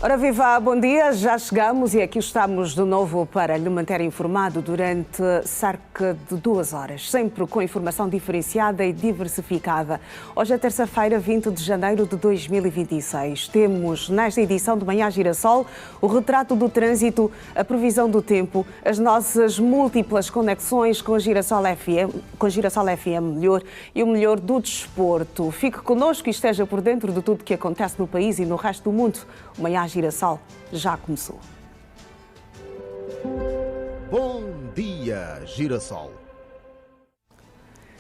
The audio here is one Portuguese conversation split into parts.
Ora viva, bom dia, já chegamos e aqui estamos de novo para lhe manter informado durante cerca de 2 horas, sempre com informação diferenciada e diversificada. Hoje é terça-feira, 20 de janeiro de 2026. Temos nesta edição de Manhã Girassol o retrato do trânsito, a previsão do tempo, as nossas múltiplas conexões com a Girassol FM melhor, e o melhor do desporto. Fique connosco e esteja por dentro de tudo que acontece no país e no resto do mundo. O Manhã Girassol já começou. Bom dia, Girassol.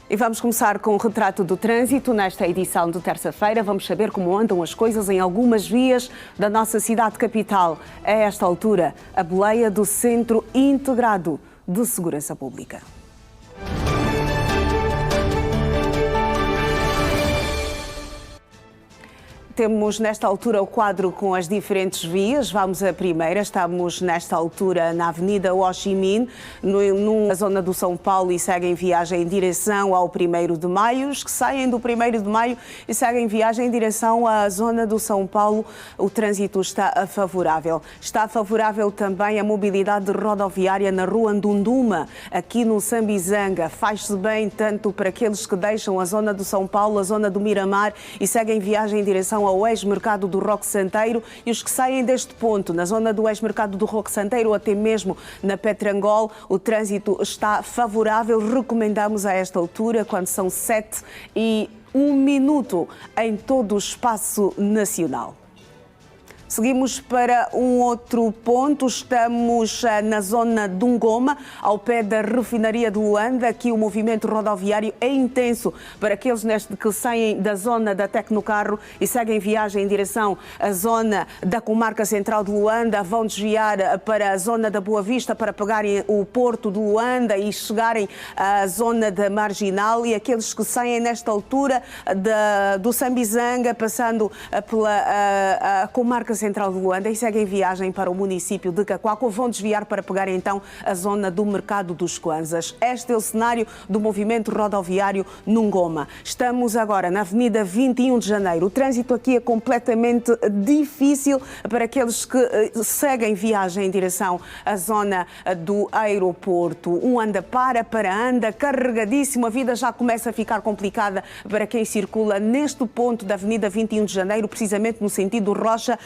E vamos começar com o retrato do trânsito. Nesta edição de terça-feira vamos saber como andam as coisas em algumas vias da nossa cidade capital. A esta altura, a boleia do Centro Integrado de Segurança Pública. Temos nesta altura o quadro com as diferentes vias. Vamos à primeira. Estamos nesta altura na Avenida Ho Chi Minh, na zona do São Paulo, e seguem viagem em direção ao 1º de Maio. Os que saem do 1º de Maio e seguem viagem em direção à zona do São Paulo, o trânsito está favorável. Está favorável também a mobilidade rodoviária na Rua Ndunduma, aqui no Sambizanga. Faz-se bem tanto para aqueles que deixam a zona do São Paulo, a zona do Miramar e seguem viagem em direção ao ex-mercado do Roque Santeiro, e os que saem deste ponto, na zona do ex-mercado do Roque Santeiro ou até mesmo na Petrangol, o trânsito está favorável. Recomendamos a esta altura, quando são 7:01 em todo o espaço nacional. Seguimos para um outro ponto. Estamos na zona de Ungoma, ao pé da refinaria de Luanda. Aqui o movimento rodoviário é intenso para aqueles que saem da zona da Tecnocarro e seguem viagem em direção à zona da comarca central de Luanda. Vão desviar para a zona da Boa Vista para pegarem o porto de Luanda e chegarem à zona da Marginal. E aqueles que saem nesta altura do Sambizanga, passando pela comarca central de Luanda e seguem viagem para o município de Cacoaco, vão desviar para pegar então a zona do Mercado dos Kwanzas. Este é o cenário do movimento rodoviário no Ngoma. Estamos agora na Avenida 21 de Janeiro. O trânsito aqui é completamente difícil para aqueles que seguem viagem em direção à zona do aeroporto. Um anda para anda, carregadíssimo. A vida já começa a ficar complicada para quem circula neste ponto da Avenida 21 de Janeiro, precisamente no sentido Rocha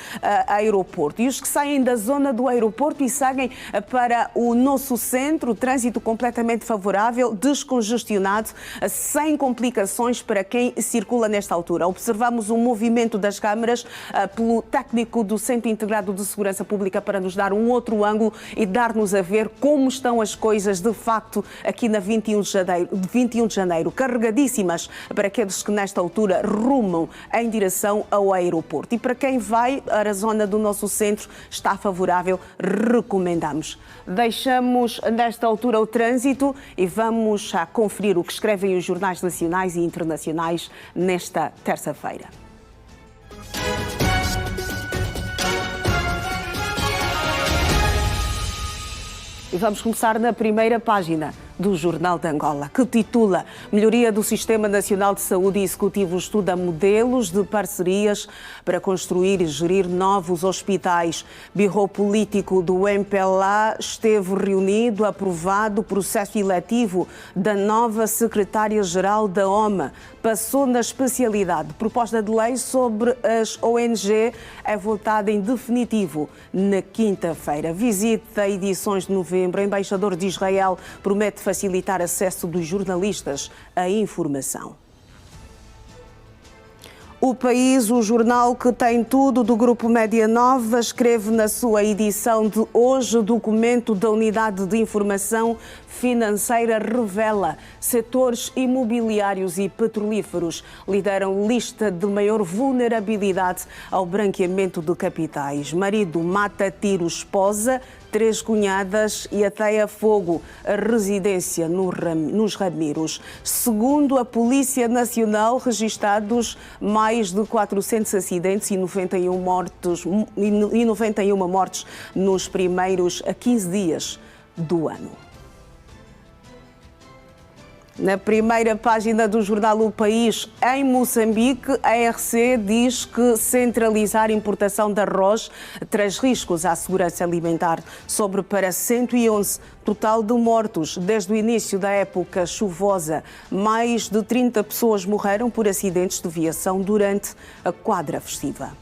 aeroporto. E os que saem da zona do aeroporto e seguem para o nosso centro, o trânsito completamente favorável, descongestionado, sem complicações para quem circula nesta altura. Observamos o movimento das câmaras pelo técnico do Centro Integrado de Segurança Pública para nos dar um outro ângulo e dar-nos a ver como estão as coisas de facto aqui na 21 de janeiro, carregadíssimas para aqueles que nesta altura rumam em direção ao aeroporto. E para quem vai a zona do nosso centro está favorável, recomendamos. Deixamos nesta altura o trânsito e vamos a conferir o que escrevem os jornais nacionais e internacionais nesta terça-feira. E vamos começar na primeira página do Jornal de Angola, que titula Melhoria do Sistema Nacional de Saúde. Executivo estuda modelos de parcerias para construir e gerir novos hospitais. Birro político do MPLA esteve reunido, aprovado o processo eletivo da nova secretária-geral da OMA. Passou na especialidade. Proposta de lei sobre as ONG é votada em definitivo na quinta-feira. Visita edições de novembro. O embaixador de Israel promete facilitar acesso dos jornalistas à informação. O País, o jornal que tem tudo do Grupo Média Nova, escreve na sua edição de hoje: o documento da Unidade de Informação Financeira revela setores imobiliários e petrolíferos lideram lista de maior vulnerabilidade ao branqueamento de capitais. Marido mata a tiro esposa, 3 cunhadas e até a fogo a residência nos Ramiros. Segundo a Polícia Nacional, registados mais de 400 acidentes e 91 mortes nos primeiros 15 dias do ano. Na primeira página do jornal O País, em Moçambique, a RC diz que centralizar a importação de arroz traz riscos à segurança alimentar. Sobe para 111 total de mortos desde o início da época chuvosa. Mais de 30 pessoas morreram por acidentes de viação durante a quadra festiva.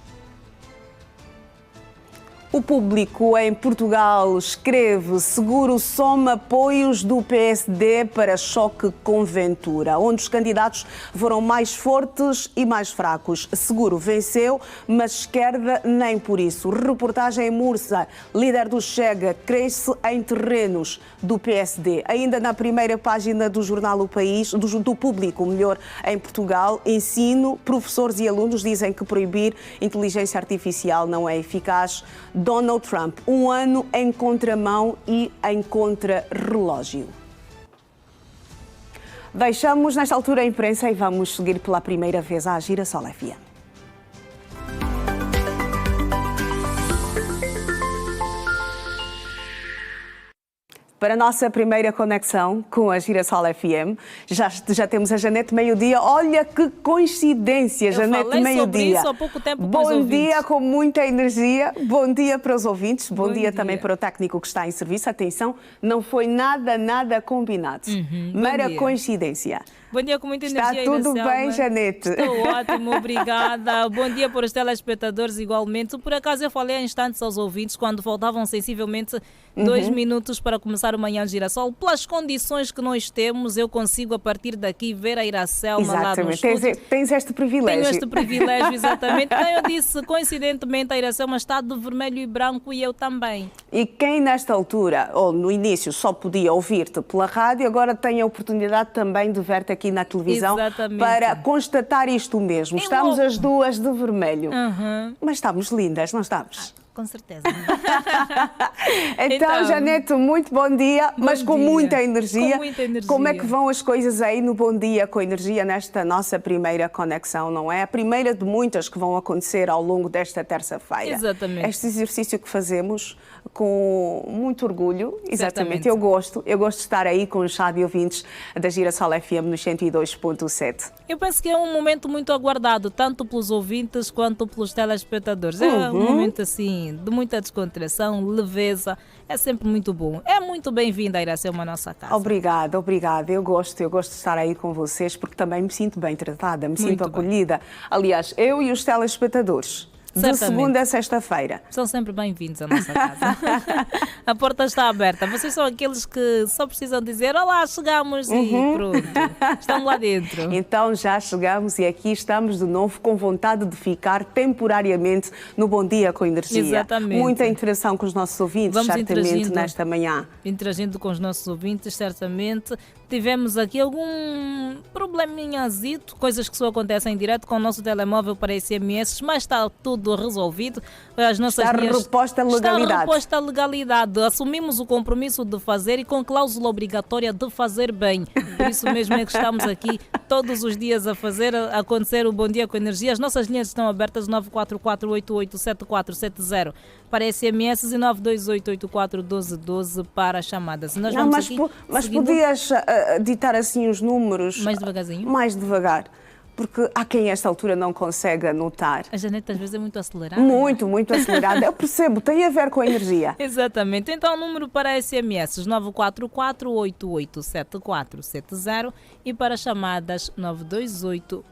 O Público em Portugal escreve: Seguro soma apoios do PSD para choque com Ventura, onde os candidatos foram mais fortes e mais fracos. Seguro venceu, mas esquerda nem por isso. Reportagem em Mursa: líder do Chega cresce em terrenos do PSD. Ainda na primeira página do jornal O País, do Público, melhor, em Portugal, ensino, professores e alunos dizem que proibir inteligência artificial não é eficaz. Donald Trump, um ano em contramão e em contrarrelógio. Deixamos nesta altura a imprensa e vamos seguir pela primeira vez à Girassol FM. Para a nossa primeira conexão com a Girassol FM, já temos a Janete Meio-Dia. Olha que coincidência, Janete Meio-Dia. Isso há pouco tempo Bom dia, com muita energia. Bom dia para os ouvintes. Bom dia também para o técnico que está em serviço. Atenção, não foi nada combinado. Mera coincidência. Bom dia, com muita energia. Está tudo bem, Janete? Estou ótimo, obrigada. Bom dia para os telespectadores igualmente. Por acaso eu falei há instantes aos ouvintes, quando faltavam sensivelmente 2 minutos para começar o Manhã de Girassol. Pelas condições que nós temos, eu consigo a partir daqui ver a Iracelma lá no estúdio. Tens este privilégio. Tenho este privilégio, exatamente. Então eu disse, coincidentemente, a Iracelma está de vermelho e branco e eu também. E quem nesta altura, ou no início, só podia ouvir-te pela rádio, agora tem a oportunidade também de ver-te aqui na televisão. Exatamente. Para constatar isto mesmo. Estamos as duas de vermelho. Mas estamos lindas, não estamos? Com certeza. Então, Janete, muito bom dia, mas com muita energia. Com muita energia. Como é que vão as coisas aí no Bom Dia com Energia nesta nossa primeira conexão, não é? A primeira de muitas que vão acontecer ao longo desta terça-feira. Exatamente. Este exercício que fazemos com muito orgulho, exatamente. Certamente. Eu gosto de estar aí com os rádio ouvintes da Girassol FM no 102.7. Eu penso que é um momento muito aguardado, tanto pelos ouvintes quanto pelos telespectadores. É um momento assim de muita descontração, leveza, é sempre muito bom. É muito bem-vinda a Iracelma à nossa casa. Obrigada. Eu gosto de estar aí com vocês porque também me sinto bem tratada, me sinto acolhida. Aliás, eu e os telespectadores. De segunda a sexta-feira. São sempre bem-vindos à nossa casa. A porta está aberta. Vocês são aqueles que só precisam dizer: olá, chegamos e pronto. Estamos lá dentro. Então já chegamos e aqui estamos de novo com vontade de ficar temporariamente no Bom Dia com Energia. Exatamente. Muita interação com os nossos ouvintes, Vamos certamente, nesta manhã. Interagindo com os nossos ouvintes, certamente. Tivemos aqui algum probleminhazito, coisas que só acontecem em direto com o nosso telemóvel para SMS, mas está tudo resolvido. As nossas reposta a legalidade. Está reposta a legalidade. Assumimos o compromisso de fazer e com cláusula obrigatória de fazer bem. Por isso mesmo é que estamos aqui todos os dias a fazer acontecer o Bom Dia com Energia. As nossas linhas estão abertas 944887470 para SMS e 928841212 para chamadas. Nós vamos mas podias ditar assim os números mais devagarzinho? Mais devagar. Porque há quem a esta altura não consegue anotar. A Janete às vezes é muito acelerada. Muito acelerada. Eu percebo, tem a ver com a energia. Exatamente. Então o número para SMS 944887470 e para chamadas 928841212.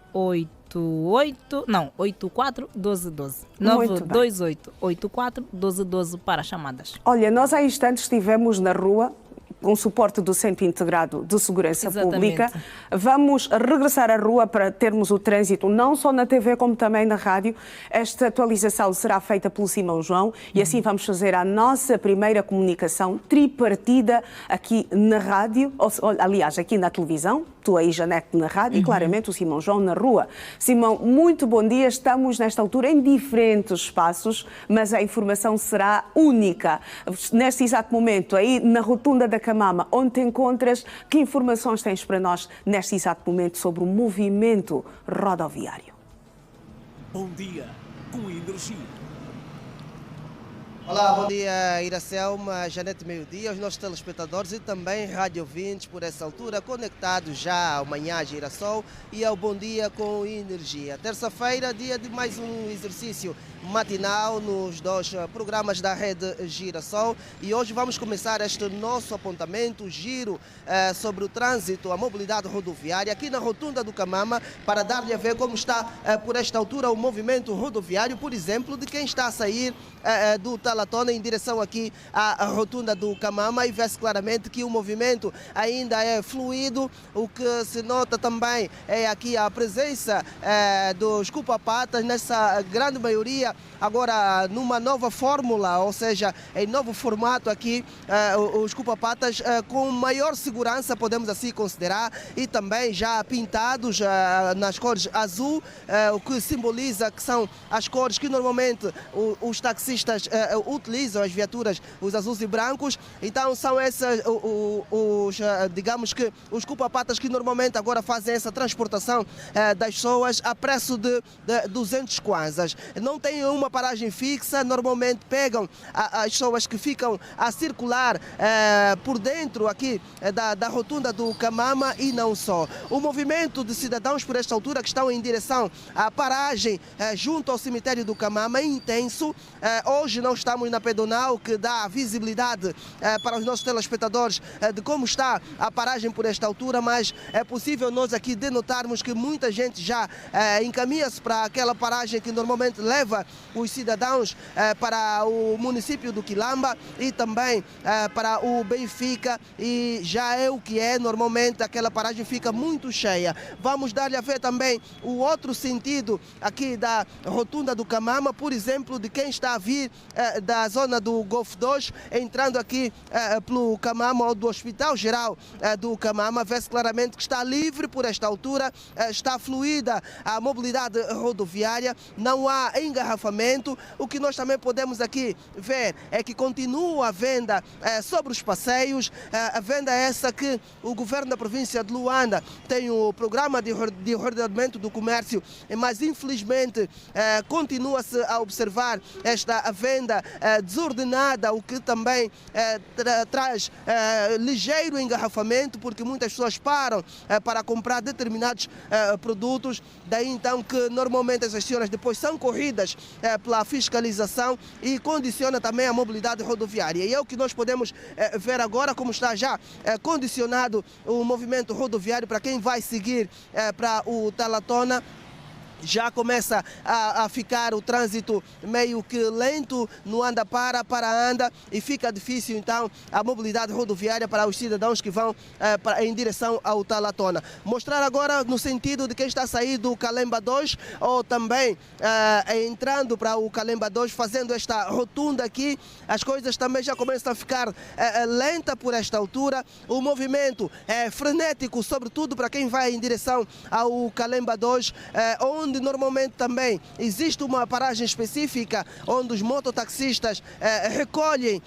928841212 para chamadas. Olha, nós há instantes estivemos na rua com suporte do Centro Integrado de Segurança Pública. Vamos regressar à rua para termos o trânsito não só na TV como também na rádio. Esta atualização será feita pelo Simão João e assim vamos fazer a nossa primeira comunicação tripartida aqui na rádio, aliás, aqui na televisão. Tu aí, Janete, na rádio e claramente o Simão João na rua. Simão, muito bom dia. Estamos nesta altura em diferentes espaços, mas a informação será única. Neste exato momento, aí na rotunda da Camama, onde te encontras, que informações tens para nós neste exato momento sobre o movimento rodoviário? Bom dia, com energia. Olá, bom dia Iracelma, Janete Meio-Dia, aos nossos telespectadores e também rádio ouvintes por essa altura, conectados já ao Manhã Girassol e ao Bom Dia com Energia. Terça-feira, dia de mais um exercício matinal nos dois programas da Rede Girassol e hoje vamos começar este nosso apontamento, giro sobre o trânsito, a mobilidade rodoviária aqui na Rotunda do Camama para dar-lhe a ver como está por esta altura o movimento rodoviário, por exemplo, de quem está a sair do Talatona em direção aqui à Rotunda do Camama e vê-se claramente que o movimento ainda é fluido. O que se nota também é aqui a presença dos cupa-patas, nessa grande maioria, agora numa nova fórmula, ou seja, em novo formato aqui, os cupa-patas com maior segurança, podemos assim considerar, e também já pintados nas cores azul, o que simboliza que são as cores que normalmente os taxistas utilizam, as viaturas, os azuis e brancos. Então são essas digamos que os cupa-patas que normalmente agora fazem essa transportação das pessoas a preço de 200 kwanzas. Não tem uma paragem fixa, normalmente pegam as pessoas que ficam a circular por dentro aqui da Rotunda do Camama e não só. O movimento de cidadãos por esta altura que estão em direção à paragem junto ao cemitério do Camama é intenso. Hoje não estamos na pedonal, que dá visibilidade para os nossos telespectadores de como está a paragem por esta altura, mas é possível nós aqui denotarmos que muita gente já encaminha-se para aquela paragem que normalmente leva os cidadãos para o município do Quilamba e também para o Benfica, e já é o que é, normalmente aquela paragem fica muito cheia. Vamos dar-lhe a ver também o outro sentido aqui da Rotunda do Camama, por exemplo, de quem está a vir da zona do Golfo 2, entrando aqui pelo Camama ou do Hospital Geral do Camama, vê-se claramente que está livre por esta altura, está fluida a mobilidade rodoviária, não há engarrafamento. O que nós também podemos aqui ver é que continua a venda sobre os passeios, a venda é essa que o governo da província de Luanda tem o programa de reordenamento do comércio, mas infelizmente continua-se a observar esta venda desordenada, o que também traz ligeiro engarrafamento, porque muitas pessoas param para comprar determinados produtos, daí então que normalmente essas senhoras depois são corridas pela fiscalização e condiciona também a mobilidade rodoviária. E é o que nós podemos ver agora, como está já condicionado o movimento rodoviário para quem vai seguir para o Talatona. Já começa a ficar o trânsito meio que lento, no anda para anda, e fica difícil então a mobilidade rodoviária para os cidadãos que vão em direção ao Talatona. Mostrar agora no sentido de quem está a sair do Calemba 2 ou também entrando para o Calemba 2, fazendo esta rotunda aqui, as coisas também já começam a ficar lenta por esta altura. O movimento é frenético, sobretudo para quem vai em direção ao Calemba 2, onde normalmente também existe uma paragem específica onde os mototaxistas recolhem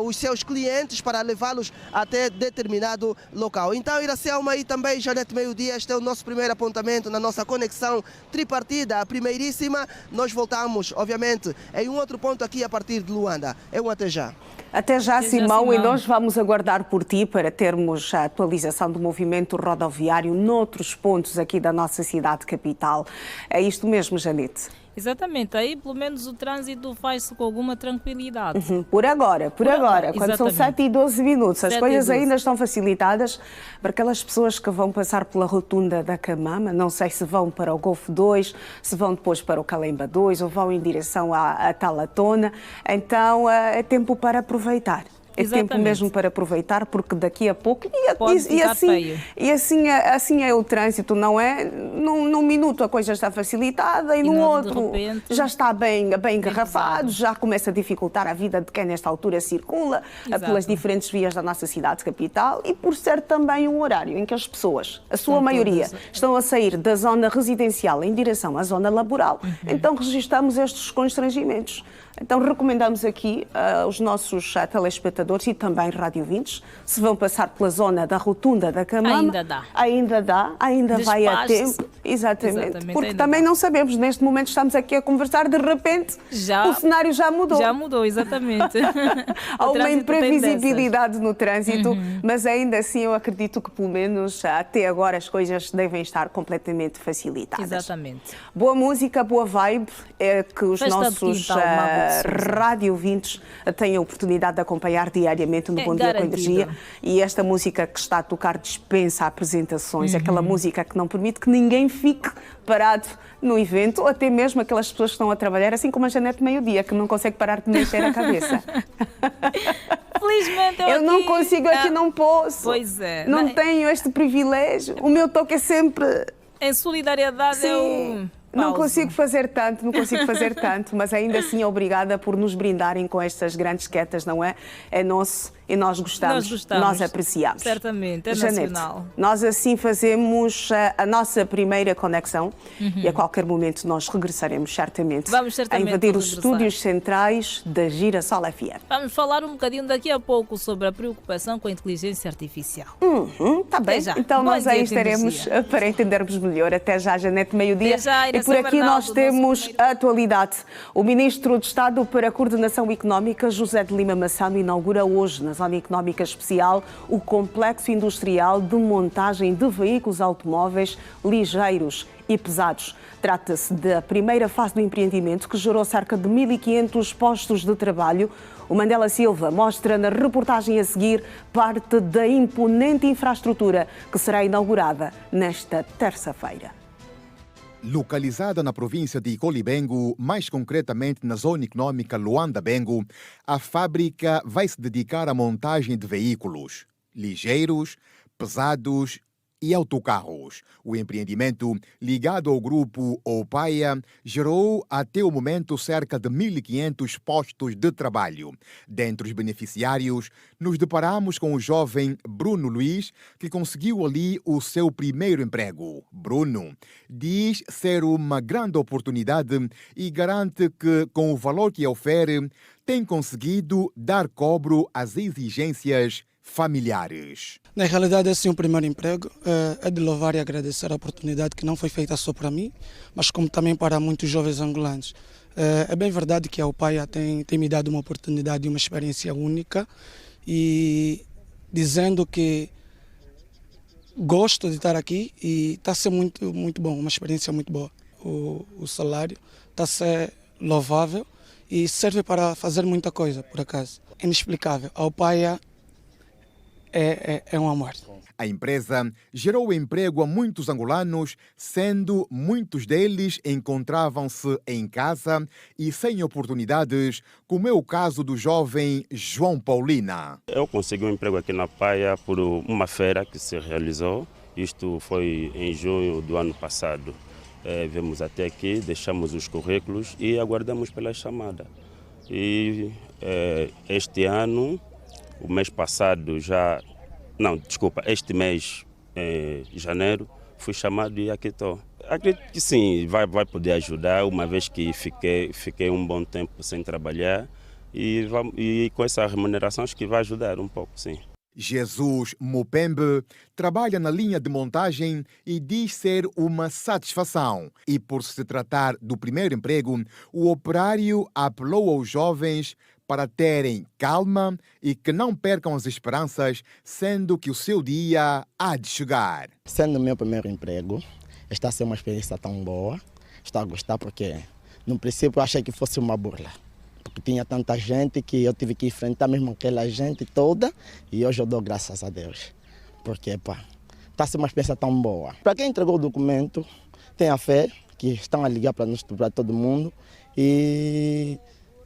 os seus clientes para levá-los até determinado local. Então, Iracelma e também Janete Meio-Dia, este é o nosso primeiro apontamento na nossa conexão tripartida, a primeiríssima. Nós voltamos, obviamente, em um outro ponto aqui a partir de Luanda. É um até já. Até já, Simão, e nós vamos aguardar por ti para termos a atualização do movimento rodoviário noutros pontos aqui da nossa cidade capital. É isto mesmo, Janete? Exatamente, aí pelo menos o trânsito faz-se com alguma tranquilidade. Por agora. Quando são 7h12, as coisas ainda estão facilitadas para aquelas pessoas que vão passar pela Rotunda da Camama. Não sei se vão para o Golfo 2, se vão depois para o Calemba 2 ou vão em direção à Talatona. Então é tempo para aproveitar. É tempo mesmo para aproveitar, porque daqui a pouco assim é o trânsito, não é? Num minuto a coisa está facilitada e no outro já está bem engarrafado, já começa a dificultar a vida de quem nesta altura circula pelas diferentes vias da nossa cidade capital, e por ser também um horário em que as pessoas, a sua maioria, estão a sair da zona residencial em direção à zona laboral. Então registramos estes constrangimentos. Então recomendamos aqui aos nossos telespectadores telespectadores e também rádio ouvintes. Se vão passar pela zona da rotunda da Camama, ainda vai a tempo. Exatamente. Porque também não sabemos, neste momento estamos aqui a conversar, de repente o cenário já mudou. Já mudou, exatamente. Há uma imprevisibilidade no trânsito, mas ainda assim eu acredito que pelo menos até agora as coisas devem estar completamente facilitadas. Exatamente. Boa música, boa vibe, é que os nossos rádio ouvintes têm a oportunidade de acompanhar diariamente no Bom Dia com Energia. E esta música que está a tocar dispensa apresentações, aquela música que não permite que ninguém fique parado no evento, ou até mesmo aquelas pessoas que estão a trabalhar, assim como a Janete Meio-Dia, que não consegue parar de mexer a cabeça. Felizmente eu não consigo, aqui não posso. Pois é. Não tenho este privilégio. O meu toque é sempre... Em solidariedade. Sim. Não consigo fazer tanto, mas ainda assim obrigada por nos brindarem com estas grandes quietas, não é? É nosso e nós gostamos, nós apreciamos. Certamente, é Janete, nacional. Nós assim fazemos a nossa primeira conexão e a qualquer momento nós regressaremos certamente, a invadir os estúdios centrais da Girassol FM. Vamos falar um bocadinho daqui a pouco sobre a preocupação com a inteligência artificial. Tá bem, então nós aí estaremos para entendermos melhor. Até já, Janete Meio-Dia. E por aqui nós temos a atualidade. O Ministro de Estado para a Coordenação Económica, José de Lima Massano, inaugura hoje, na Zona Económica Especial, o Complexo Industrial de Montagem de Veículos Automóveis Ligeiros e Pesados. Trata-se da primeira fase do empreendimento que gerou cerca de 1.500 postos de trabalho. O Mandela Silva mostra na reportagem a seguir parte da imponente infraestrutura que será inaugurada nesta terça-feira. Localizada na província de Colibengo, mais concretamente na zona econômica Luanda-Bengo, a fábrica vai se dedicar à montagem de veículos ligeiros, pesados e autocarros. O empreendimento, ligado ao grupo Opaia, gerou até o momento cerca de 1.500 postos de trabalho. Dentre os beneficiários, nos deparamos com o jovem Bruno Luiz, que conseguiu ali o seu primeiro emprego. Bruno diz ser uma grande oportunidade e garante que, com o valor que oferece, tem conseguido dar cobro às exigências familiares. Na realidade, esse é o primeiro emprego. É de louvar e agradecer a oportunidade que não foi feita só para mim, mas como também para muitos jovens angolanos. É bem verdade que a Opaia tem me dado uma oportunidade e uma experiência única, e dizendo que gosto de estar aqui e está a ser muito bom, uma experiência muito boa. O salário está a ser louvável e serve para fazer muita coisa, por acaso. É inexplicável. A Opaia é um amor. A empresa gerou emprego a muitos angolanos, sendo muitos deles encontravam-se em casa e sem oportunidades, como é o caso do jovem João Paulina. Eu consegui um emprego aqui na Paia por uma feira que se realizou. Isto foi em junho do ano passado. Viemos até aqui, deixamos os currículos e aguardamos pela chamada. E este ano, o mês passado este mês, janeiro, fui chamado e aqui estou. Acredito que sim, vai poder ajudar, uma vez que fiquei um bom tempo sem trabalhar e com essa remuneração acho que vai ajudar um pouco, sim. Jesus Mupembe trabalha na linha de montagem e diz ser uma satisfação. E por se tratar do primeiro emprego, o operário apelou aos jovens para terem calma e que não percam as esperanças, sendo que o seu dia há de chegar. Sendo o meu primeiro emprego, está a ser uma experiência tão boa. Estou a gostar porque, no princípio, eu achei que fosse uma burla. Porque tinha tanta gente que eu tive que enfrentar mesmo aquela gente toda, e hoje eu dou graças a Deus. Porque, está a ser uma experiência tão boa. Para quem entregou o documento, tenha fé, que estão a ligar para todo mundo, e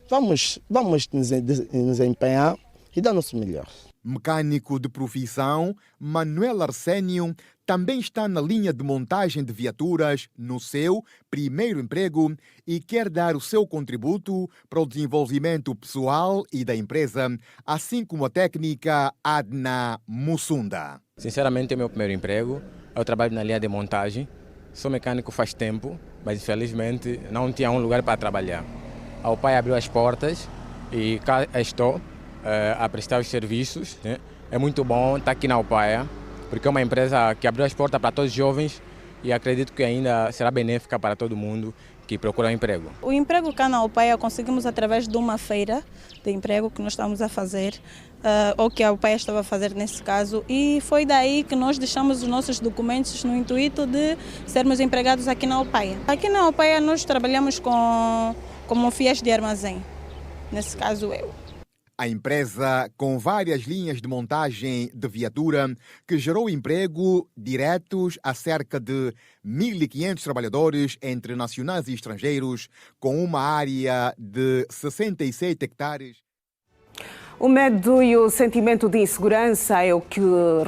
vamos nos empenhar e dar o nosso melhor. Mecânico de profissão, Manuel Arsénio também está na linha de montagem de viaturas no seu primeiro emprego e quer dar o seu contributo para o desenvolvimento pessoal e da empresa, assim como a técnica Adna Mussunda. Sinceramente, é o meu primeiro emprego. Eu trabalho na linha de montagem. Sou mecânico faz tempo, mas infelizmente não tinha um lugar para trabalhar. O pai abriu as portas e cá estou a prestar os serviços, né? É muito bom estar aqui na Alpaia, porque é uma empresa que abriu as portas para todos os jovens e acredito que ainda será benéfica para todo mundo que procura um emprego. O emprego cá na Alpaia conseguimos através de uma feira de emprego que nós estamos a fazer, ou que a Alpaia estava a fazer nesse caso, e foi daí que nós deixamos os nossos documentos no intuito de sermos empregados aqui na Alpaia. Aqui na Alpaia nós trabalhamos como fiéis de armazém, nesse caso eu. A empresa, com várias linhas de montagem de viatura, que gerou emprego diretos a cerca de 1.500 trabalhadores entre nacionais e estrangeiros, com uma área de 67 hectares. O medo e o sentimento de insegurança é o que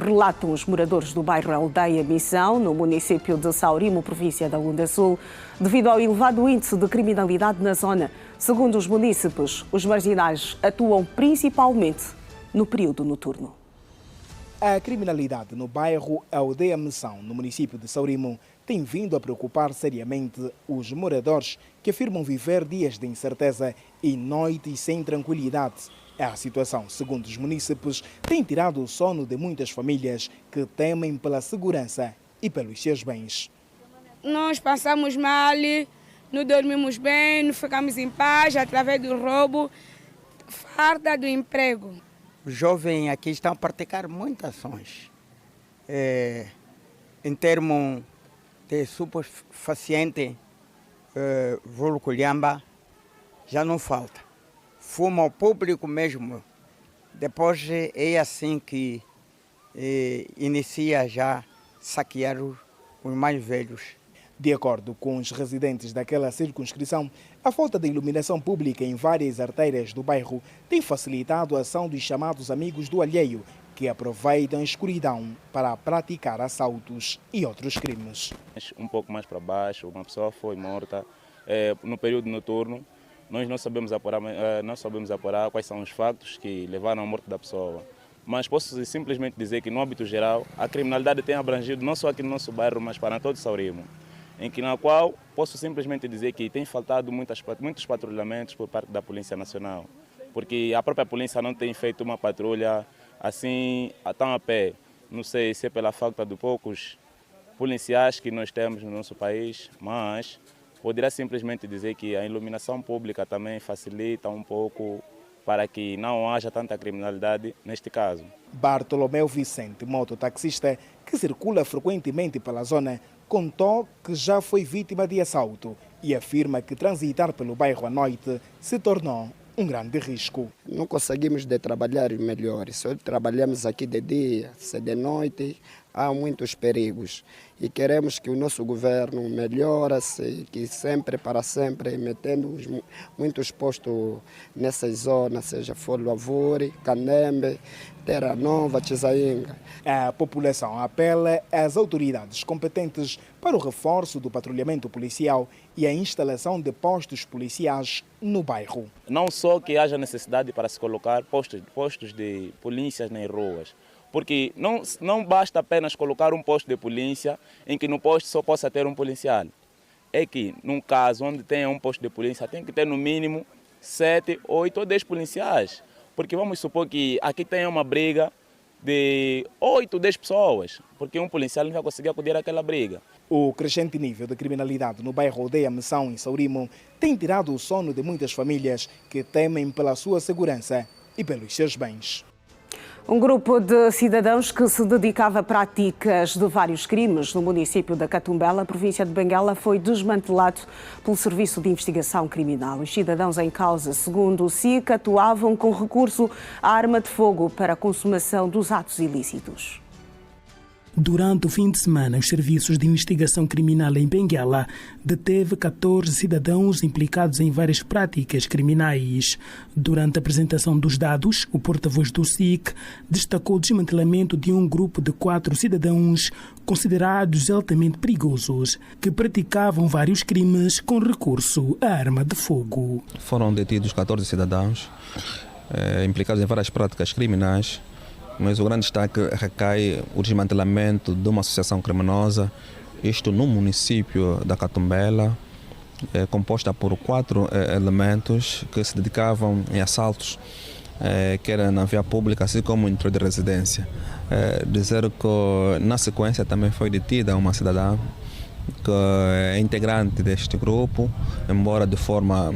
relatam os moradores do bairro Aldeia Missão, no município de Saurimo, província da Lunda Sul, devido ao elevado índice de criminalidade na zona. Segundo os munícipes, os marginais atuam principalmente no período noturno. A criminalidade no bairro Aldeia Missão, no município de Saurimo, tem vindo a preocupar seriamente os moradores que afirmam viver dias de incerteza e noites sem tranquilidade. A situação, segundo os munícipes, tem tirado o sono de muitas famílias que temem pela segurança e pelos seus bens. Nós passamos mal, não dormimos bem, não ficamos em paz através do roubo, falta do emprego. Os jovens aqui estão a praticar muitas ações. Em termos de superfaciente, vulgo culhamba, já não falta. Fuma ao público mesmo. Depois é assim que inicia já saquear os mais velhos. De acordo com os residentes daquela circunscrição, a falta de iluminação pública em várias artérias do bairro tem facilitado a ação dos chamados amigos do alheio, que aproveitam a escuridão para praticar assaltos e outros crimes. Um pouco mais para baixo, uma pessoa foi morta no período noturno. Nós não sabemos apurar quais são os factos que levaram à morte da pessoa. Mas posso simplesmente dizer que, no âmbito geral, a criminalidade tem abrangido não só aqui no nosso bairro, mas para todo Saurimo, na qual posso simplesmente dizer que tem faltado muitos patrulhamentos por parte da Polícia Nacional, porque a própria polícia não tem feito uma patrulha assim tão a pé. Não sei se é pela falta de poucos policiais que nós temos no nosso país, mas poderia simplesmente dizer que a iluminação pública também facilita um pouco para que não haja tanta criminalidade neste caso. Bartolomeu Vicente, mototaxista, que circula frequentemente pela zona, contou que já foi vítima de assalto e afirma que transitar pelo bairro à noite se tornou um grande risco. Não conseguimos trabalhar melhor, só trabalhamos aqui de dia, se de noite há muitos perigos e queremos que o nosso governo melhore-se, que sempre para sempre metendo muitos postos nessas zonas, seja for Lavore, Canembe, Terra Nova, Tizainga. A população apela às autoridades competentes para o reforço do patrulhamento policial e a instalação de postos policiais no bairro. Não só que haja necessidade para se colocar postos de polícias nas ruas, porque não basta apenas colocar um posto de polícia em que no posto só possa ter um policial. É que, num caso onde tenha um posto de polícia, tem que ter no mínimo 7, 8 ou 10 policiais. Porque vamos supor que aqui tenha uma briga de 8, 10 pessoas, porque um policial não vai conseguir acudir àquela briga. O crescente nível de criminalidade no bairro Aldeia Missão, em Saurimo, tem tirado o sono de muitas famílias que temem pela sua segurança e pelos seus bens. Um grupo de cidadãos que se dedicava a práticas de vários crimes no município da Catumbela, província de Benguela, foi desmantelado pelo Serviço de Investigação Criminal. Os cidadãos em causa, segundo o SIC, atuavam com recurso à arma de fogo para a consumação dos atos ilícitos. Durante o fim de semana, os serviços de investigação criminal em Benguela deteve 14 cidadãos implicados em várias práticas criminais. Durante a apresentação dos dados, o porta-voz do SIC destacou o desmantelamento de um grupo de 4 cidadãos considerados altamente perigosos, que praticavam vários crimes com recurso à arma de fogo. Foram detidos 14 cidadãos implicados em várias práticas criminais, mas o grande destaque recai o desmantelamento de uma associação criminosa, isto no município da Catumbela, composta por 4 elementos que se dedicavam em assaltos quer na via pública, assim como no interior de residência. Dizer que na sequência também foi detida uma cidadã que é integrante deste grupo, embora de forma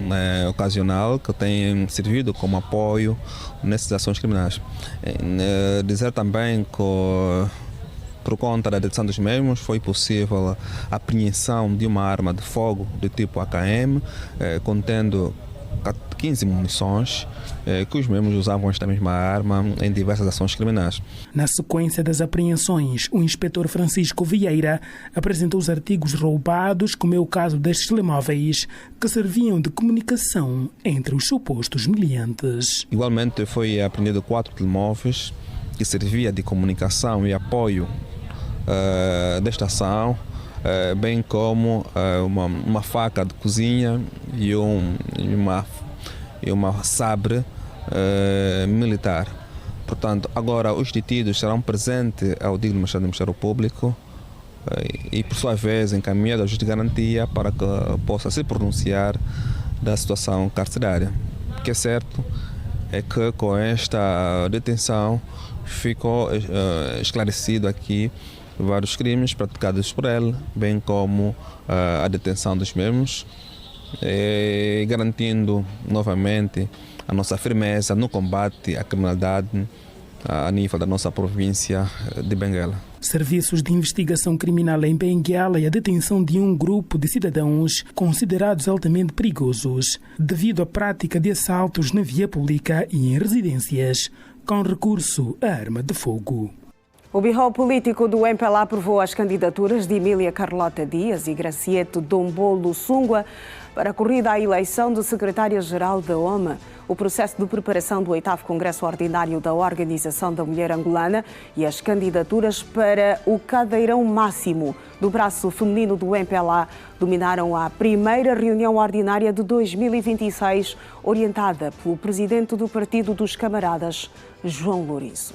ocasional, que tem servido como apoio nessas ações criminais. Dizer também que, por conta da detenção dos mesmos, foi possível a apreensão de uma arma de fogo do tipo AKM, contendo 15 munições, que os mesmos usavam esta mesma arma em diversas ações criminais. Na sequência das apreensões, o inspetor Francisco Vieira apresentou os artigos roubados, como é o caso destes telemóveis, que serviam de comunicação entre os supostos meliantes. Igualmente foi apreendido 4 telemóveis que serviam de comunicação e apoio desta ação, bem como uma faca de cozinha e uma sabre militar. Portanto, agora os detidos serão presentes ao digno magistrado do Ministério Público e, por sua vez, encaminhados ao juiz de garantia para que possa se pronunciar da situação carcerária. O que é certo é que com esta detenção ficou esclarecido aqui vários crimes praticados por ele, bem como a detenção dos mesmos, garantindo novamente a nossa firmeza no combate à criminalidade a nível da nossa província de Benguela. Serviços de investigação criminal em Benguela e a detenção de um grupo de cidadãos considerados altamente perigosos devido à prática de assaltos na via pública e em residências com recurso à arma de fogo. O Birro Político do MPLA aprovou as candidaturas de Emília Carlota Dias e Gracieto Dombolo Sungua para a corrida à eleição do secretário-geral da OMA. O processo de preparação do 8º Congresso Ordinário da Organização da Mulher Angolana e as candidaturas para o cadeirão máximo do braço feminino do MPLA dominaram a primeira reunião ordinária de 2026, orientada pelo presidente do Partido dos Camaradas, João Lourenço.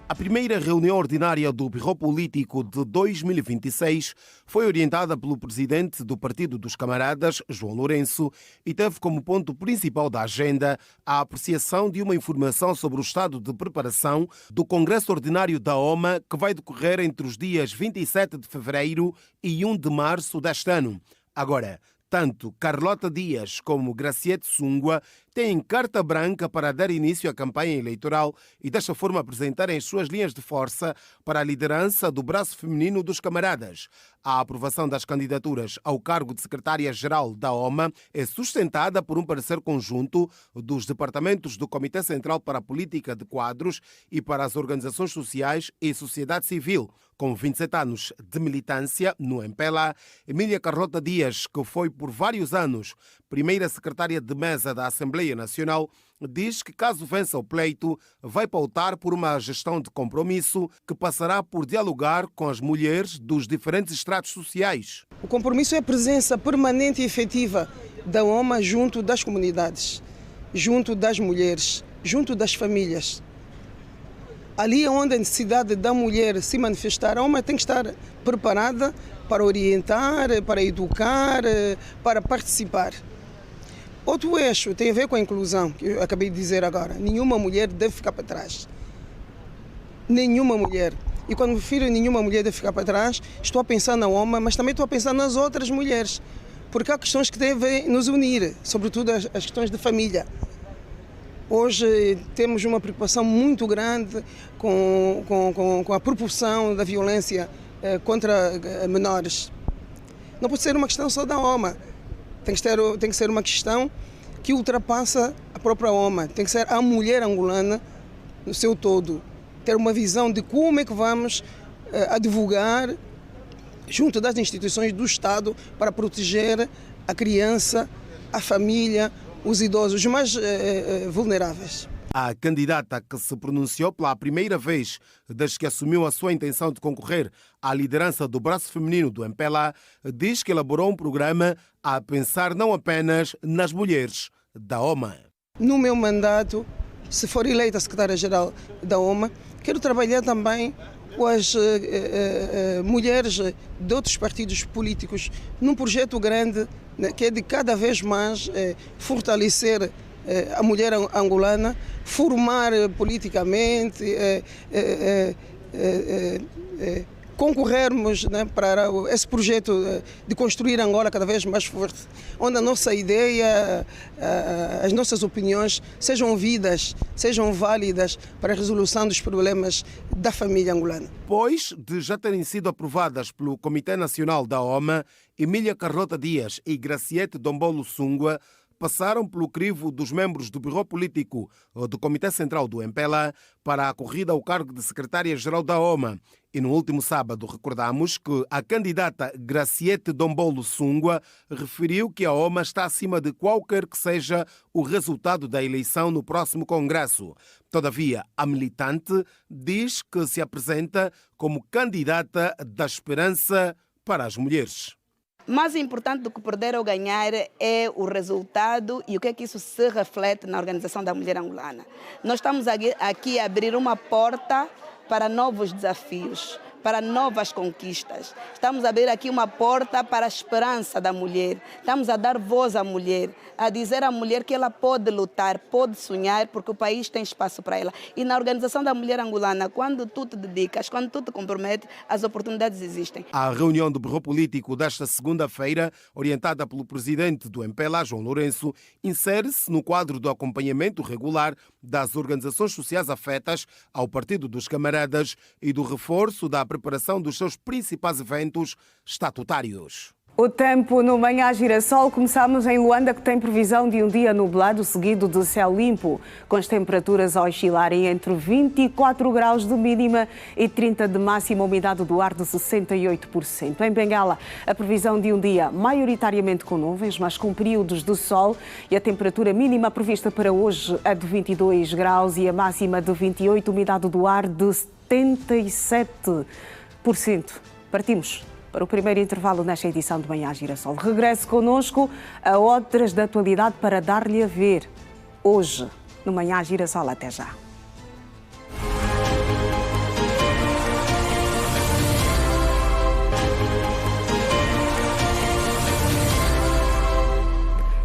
A primeira reunião ordinária do Birro Político de 2026 foi orientada pelo presidente do Partido dos Camaradas, João Lourenço, e teve como ponto principal da agenda a apreciação de uma informação sobre o estado de preparação do Congresso Ordinário da OMA, que vai decorrer entre os dias 27 de fevereiro e 1 de março deste ano. Agora, tanto Carlota Dias como Gracieto Sungua têm carta branca para dar início à campanha eleitoral e desta forma apresentarem as suas linhas de força para a liderança do braço feminino dos Camaradas. A aprovação das candidaturas ao cargo de secretária-geral da OMA é sustentada por um parecer conjunto dos departamentos do Comitê Central para a Política de Quadros e para as organizações sociais e sociedade civil. Com 27 anos de militância no MPLA, Emília Carlota Dias, que foi por vários anos primeira secretária de mesa da Assembleia Nacional, diz que, caso vença o pleito, vai pautar por uma gestão de compromisso que passará por dialogar com as mulheres dos diferentes estratos sociais. O compromisso é a presença permanente e efetiva da OMA junto das comunidades, junto das mulheres, junto das famílias. Ali onde a necessidade da mulher se manifestar, a OMA tem que estar preparada para orientar, para educar, para participar. Outro eixo tem a ver com a inclusão, que eu acabei de dizer agora. Nenhuma mulher deve ficar para trás. Nenhuma mulher. E quando me refiro a nenhuma mulher deve ficar para trás, estou a pensar na OMA, mas também estou a pensar nas outras mulheres. Porque há questões que devem nos unir, sobretudo as questões de família. Hoje temos uma preocupação muito grande com a proporção da violência contra menores. Não pode ser uma questão só da OMA. Tem que ser uma questão que ultrapassa a própria OMA. Tem que ser a mulher angolana no seu todo. Ter uma visão de como é que vamos advogar junto das instituições do Estado para proteger a criança, a família, os idosos mais vulneráveis. A candidata que se pronunciou pela primeira vez desde que assumiu a sua intenção de concorrer à liderança do braço feminino do MPLA diz que elaborou um programa a pensar não apenas nas mulheres da OMA. No meu mandato, se for eleita secretária-geral da OMA, quero trabalhar também com as mulheres de outros partidos políticos num projeto grande que é de cada vez mais fortalecer a mulher angolana, formar politicamente, concorrermos, né, para esse projeto de construir Angola cada vez mais forte, onde a nossa ideia, as nossas opiniões sejam ouvidas, sejam válidas para a resolução dos problemas da família angolana. Depois de já terem sido aprovadas pelo Comitê Nacional da OMA, Emília Carlota Dias e Graciete Dombolo Sungua passaram pelo crivo dos membros do Bureau Político do Comitê Central do MPLA para a corrida ao cargo de secretária-geral da OMA. E no último sábado recordamos que a candidata Graciete Dombolo Sungua referiu que a OMA está acima de qualquer que seja o resultado da eleição no próximo Congresso. Todavia, a militante diz que se apresenta como candidata da esperança para as mulheres. Mais importante do que perder ou ganhar é o resultado e o que é que isso se reflete na Organização da Mulher Angolana. Nós estamos aqui a abrir uma porta para novos desafios, para novas conquistas. Estamos a abrir aqui uma porta para a esperança da mulher. Estamos a dar voz à mulher, a dizer à mulher que ela pode lutar, pode sonhar, porque o país tem espaço para ela. E na Organização da Mulher Angolana, quando tu te dedicas, quando tu te comprometes, as oportunidades existem. A reunião do Bureau Político desta segunda-feira, orientada pelo presidente do MPLA, João Lourenço, insere-se no quadro do acompanhamento regular das organizações sociais afetas ao Partido dos Camaradas e do reforço da preparação dos seus principais eventos estatutários. O tempo no Manhã Girassol. Começamos em Luanda, que tem previsão de um dia nublado, seguido de céu limpo, com as temperaturas a oscilarem entre 24 graus de mínima e 30 de máxima, umidade do ar de 68%. Em Bengala, a previsão de um dia maioritariamente com nuvens, mas com períodos de sol, e a temperatura mínima prevista para hoje é de 22 graus e a máxima de 28, umidade do ar de 77%. Partimos para o primeiro intervalo nesta edição de Manhã Girassol. Regresse connosco a outras da atualidade para dar-lhe a ver hoje no Manhã Girassol. Até já.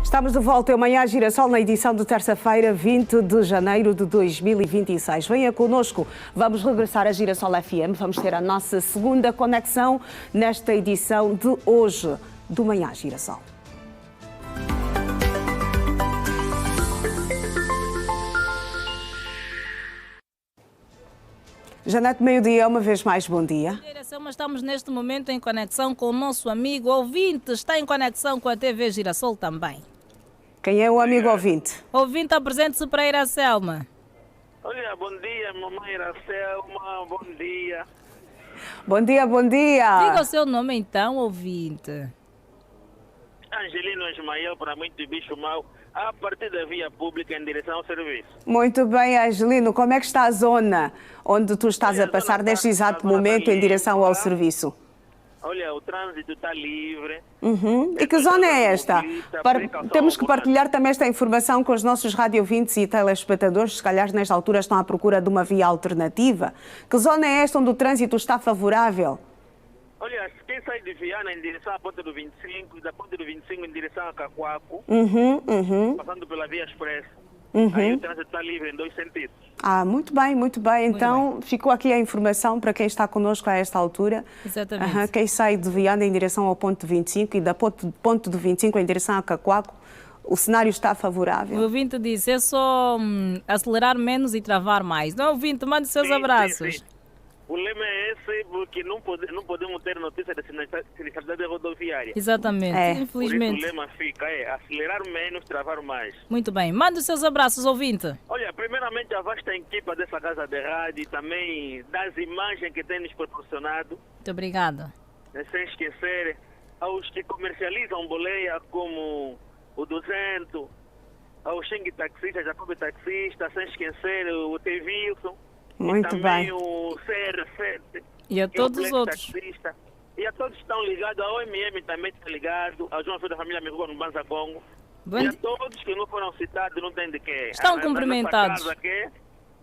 Estamos de volta ao Manhã Girassol na edição de terça-feira, 20 de janeiro de 2026. Venha connosco, vamos regressar a Girassol FM, vamos ter a nossa segunda conexão nesta edição de hoje do Manhã Girassol. Janete, meio-dia, uma vez mais, bom dia. Estamos neste momento em conexão com o nosso amigo ouvinte, está em conexão com a TV Girassol também. Quem é o amigo ouvinte? Ouvinte, apresente-se para Iracelma. Olha, bom dia, mamãe Iracelma, bom dia. Bom dia, bom dia. Diga o seu nome então, ouvinte. Angelino Ismael, para muito bicho mau, a partir da via pública em direção ao serviço. Muito bem, Angelino, como é que está a zona onde tu estás a passar neste exato momento em direção ao serviço? Olha, o trânsito está livre. E que zona é esta? Temos que partilhar também esta informação com os nossos radiovintes e telespectadores, se calhar nesta altura estão à procura de uma via alternativa. Que zona é esta onde o trânsito está favorável? Olha, quem sai de Viana em direção à Ponte do 25, da Ponte do 25 em direção a Cacoaco, passando pela Via Express, aí o trânsito está livre em dois sentidos. Ah, muito bem, muito bem. Então, ficou aqui a informação para quem está connosco a esta altura. Exatamente. Quem sai de Viana em direção ao ponto 25 e da ponto do 25 em direção a Cacoaco, o cenário está favorável. O ouvinte disse, é só acelerar menos e travar mais. Não, ouvinte, mande seus abraços. Sim. O lema é esse, porque não podemos ter notícia da sinistralidade rodoviária. Exatamente, infelizmente. Por isso o lema fica, acelerar menos, travar mais. Muito bem, mande os seus abraços, ouvinte. Olha, primeiramente a vasta equipa dessa casa de rádio e também das imagens que tem nos proporcionado. Muito obrigada. Sem esquecer aos que comercializam boleia como o 200, ao Xing Taxista, Jacob Taxista, sem esquecer o T. Wilson. Muito e também bem. o CR7 e a todos os outros. Taxista. E a todos que estão ligados, a OMM também está ligado, a João Filho da Família Mirrua no Banza Congo. E a todos que não foram citados, não tem de quê. Estão cumprimentados. Casa que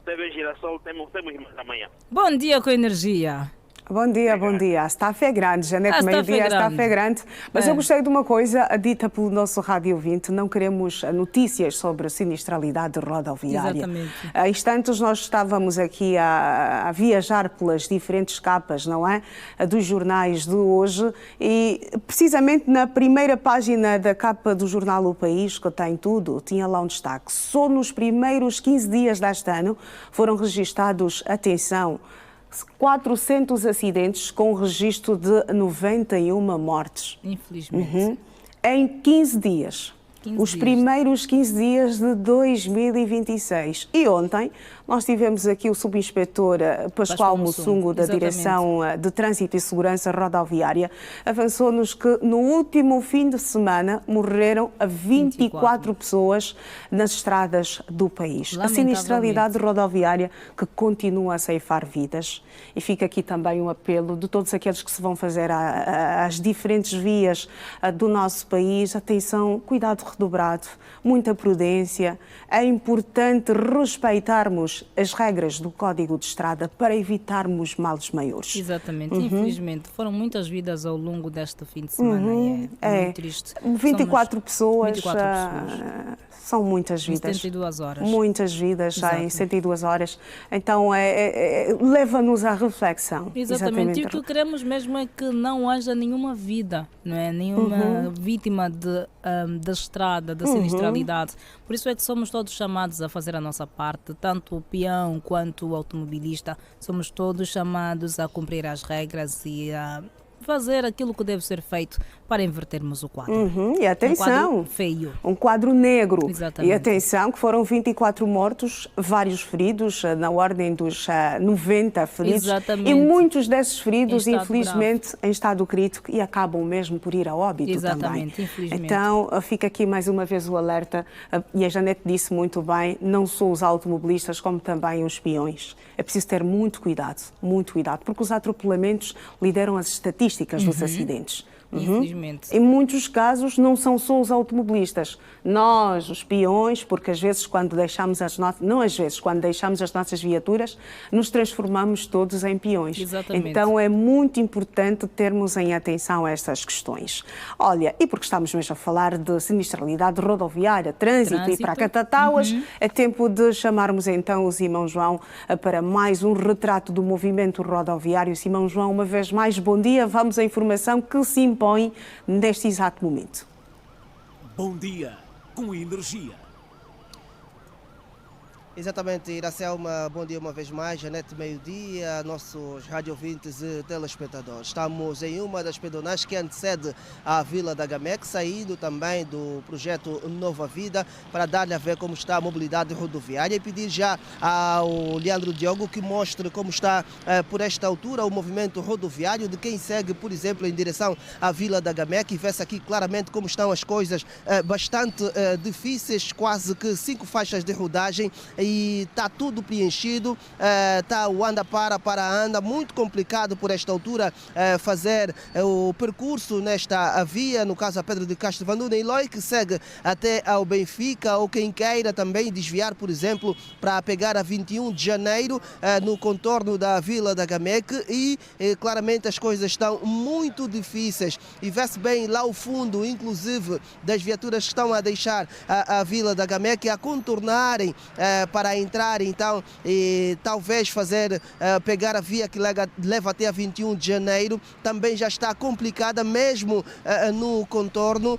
TV Girassol, temos amanhã. Bom dia com energia. Bom dia, bom dia. Está a fé grande, Janete, meio-dia está a fé grande. Mas eu gostei de uma coisa dita pelo nosso Rádio 20, não queremos notícias sobre a sinistralidade rodoviária. Exatamente. Há instantes nós estávamos aqui a viajar pelas diferentes capas, não é? Dos jornais de hoje e precisamente na primeira página da capa do jornal O País, que tem tudo, tinha lá um destaque. Só nos primeiros 15 dias deste ano foram registados, atenção, 400 acidentes com registro de 91 mortes. Infelizmente. Em 15 dias. Os primeiros 15 dias de 2026. E ontem nós tivemos aqui o subinspetor Pascoal Mussungo, da Direção de Trânsito e Segurança Rodoviária, avançou-nos que no último fim de semana morreram 24 pessoas nas estradas do país. A sinistralidade rodoviária que continua a ceifar vidas. E fica aqui também um apelo de todos aqueles que se vão fazer às diferentes vias do nosso país. Atenção, cuidado redobrado, muita prudência. É importante respeitarmos as regras do Código de Estrada para evitarmos males maiores. Exatamente. Infelizmente, foram muitas vidas ao longo deste fim de semana e é muito triste. 24 pessoas. 24 pessoas. São muitas vidas. 72 horas. Muitas vidas já em 72 horas. Então, leva-nos à reflexão. Exatamente. E o que queremos mesmo é que não haja nenhuma vida, não é? Nenhuma vítima da estrada, da sinistralidade. Por isso é que somos todos chamados a fazer a nossa parte, tanto o peão quanto o automobilista. Somos todos chamados a cumprir as regras e a fazer aquilo que deve ser feito para invertermos o quadro. E atenção, um quadro feio. Um quadro negro. Exatamente. E atenção que foram 24 mortos, vários feridos, na ordem dos 90 feridos. Exatamente. E muitos desses feridos, infelizmente, em estado crítico e acabam mesmo por ir a óbito. Exatamente, também. Infelizmente. Então, fica aqui mais uma vez o alerta, e a Janete disse muito bem, não só os automobilistas, como também os peões. É preciso ter muito cuidado, porque os atropelamentos lideram as estatísticas dos acidentes. Infelizmente. Em muitos casos não são só os automobilistas, nós, os peões, porque às vezes quando deixamos quando deixamos as nossas viaturas, nos transformamos todos em peões. Exatamente. Então é muito importante termos em atenção a estas questões. Olha, e porque estamos mesmo a falar de sinistralidade rodoviária, trânsito. E para Catatauas, é tempo de chamarmos então o Simão João para mais um retrato do movimento rodoviário. Simão João, uma vez mais, bom dia. Vamos à informação que se impõe neste exato momento. Bom dia, com energia. Exatamente, Iracelma, bom dia uma vez mais, Janete, meio-dia, nossos radiovintes e telespectadores. Estamos em uma das pedonais que antecede a Vila da Gamec, saindo também do projeto Nova Vida, para dar-lhe a ver como está a mobilidade rodoviária e pedir já ao Leandro Diogo que mostre como está por esta altura o movimento rodoviário de quem segue, por exemplo, em direção à Vila da Gamec, e vê-se aqui claramente como estão as coisas bastante difíceis, quase que 5 faixas de rodagem, e está tudo preenchido, está o anda para anda, muito complicado por esta altura fazer o percurso nesta via, no caso a Pedro de Castro Vanduna e Loi, que segue até ao Benfica, ou quem queira também desviar, por exemplo, para pegar a 21 de janeiro no contorno da Vila da Gamec, e claramente as coisas estão muito difíceis e vê-se bem lá ao fundo, inclusive das viaturas que estão a deixar a Vila da Gamec, a contornarem para entrar então e talvez pegar a via que leva até a 21 de janeiro, também já está complicada mesmo no contorno,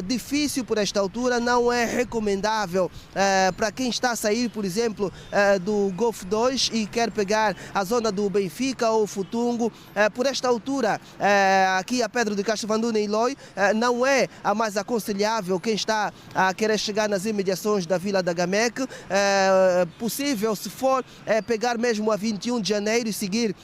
difícil por esta altura, não é recomendável para quem está a sair, por exemplo, do Golf 2 e quer pegar a zona do Benfica ou Futungo, por esta altura aqui a Pedro de Castro Vanduna e Loi não é a mais aconselhável quem está a querer chegar nas imediações da Vila da Gamec. Possível, se for, pegar mesmo a 21 de janeiro e seguir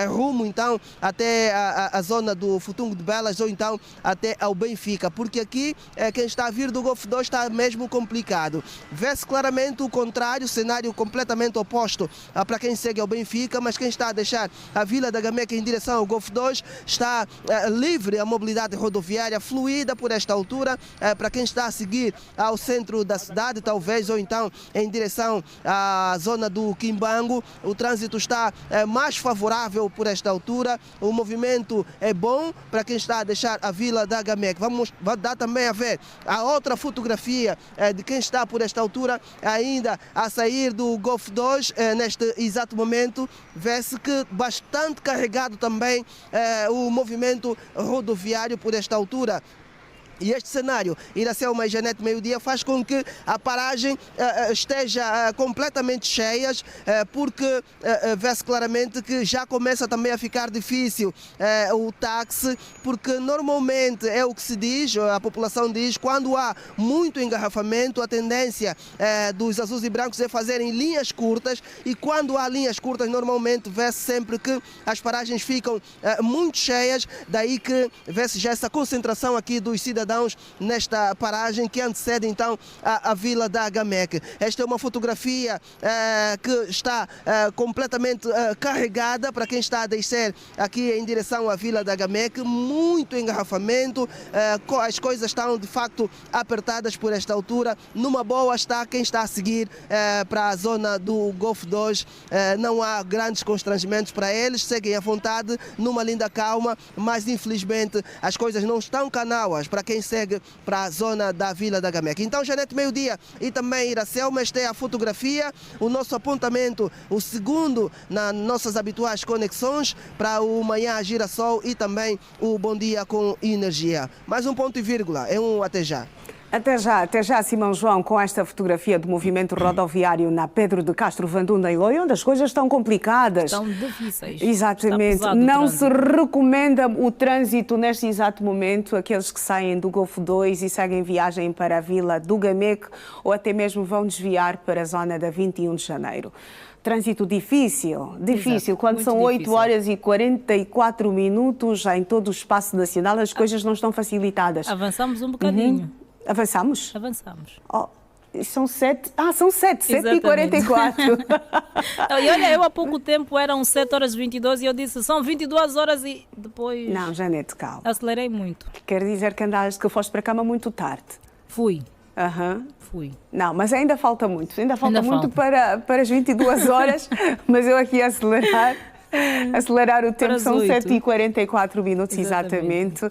rumo então até a zona do Futungo de Belas ou então até ao Benfica, porque aqui quem está a vir do Golf 2 está mesmo complicado. Vê-se claramente o contrário, cenário completamente oposto para quem segue ao Benfica, mas quem está a deixar a Vila da Gamec em direção ao Golf 2 está livre, a mobilidade rodoviária fluida por esta altura, para quem está a seguir ao centro da cidade talvez, ou então em direção à zona do Quimbango. O trânsito está mais favorável por esta altura. O movimento é bom para quem está a deixar a Vila da Gamec. Vai dar também a ver a outra fotografia de quem está por esta altura ainda a sair do Golf 2 neste exato momento. Vê-se que bastante carregado também o movimento rodoviário por esta altura. E este cenário, Iracema e Janete Meio-Dia, faz com que a paragem esteja completamente cheia, porque vê-se claramente que já começa também a ficar difícil o táxi, porque normalmente é o que se diz, a população diz, quando há muito engarrafamento, a tendência dos azuis e brancos é fazerem linhas curtas, e quando há linhas curtas, normalmente vê-se sempre que as paragens ficam muito cheias, daí que vê-se já essa concentração aqui dos cidadãos nesta paragem que antecede então a Vila da Gamec. Esta é uma fotografia que está completamente carregada para quem está a descer aqui em direção à Vila da Gamec. Muito engarrafamento, as coisas estão de facto apertadas por esta altura. Numa boa está quem está a seguir para a zona do Golf 2. Não há grandes constrangimentos para eles, seguem à vontade, numa linda calma, mas infelizmente as coisas não estão canauas para quem segue para a zona da Vila da Gamec. Então, Janete Meio-Dia e também Iracema, esta é a fotografia, o nosso apontamento, o segundo nas nossas habituais conexões para o Manhã Girassol e também o Bom Dia com Energia. Mais um ponto e vírgula, é um até já. Até já, Simão João, com esta fotografia do movimento rodoviário na Pedro de Castro Vandunda e Loi, onde as coisas estão complicadas. Estão difíceis. Exatamente. Não se recomenda o trânsito neste exato momento. Aqueles que saem do Golfo 2 e seguem viagem para a Vila do Gamec ou até mesmo vão desviar para a zona da 21 de janeiro. Trânsito difícil, Exato, quando são 8 horas e 44 minutos já em todo o espaço nacional, as coisas não estão facilitadas. Avançamos um bocadinho. Avançamos? Avançamos. Oh, são 7. São 7h44. E olha, eu há pouco tempo eram 7h22 e eu disse, são 22 horas e depois... Não, Janete, calma. Acelerei muito. Quer dizer que foste para a cama muito tarde. Fui. Fui. Não, mas ainda falta muito. Ainda falta muito para as 22 horas, mas eu aqui a acelerar o tempo, são 7h44 minutos, exatamente.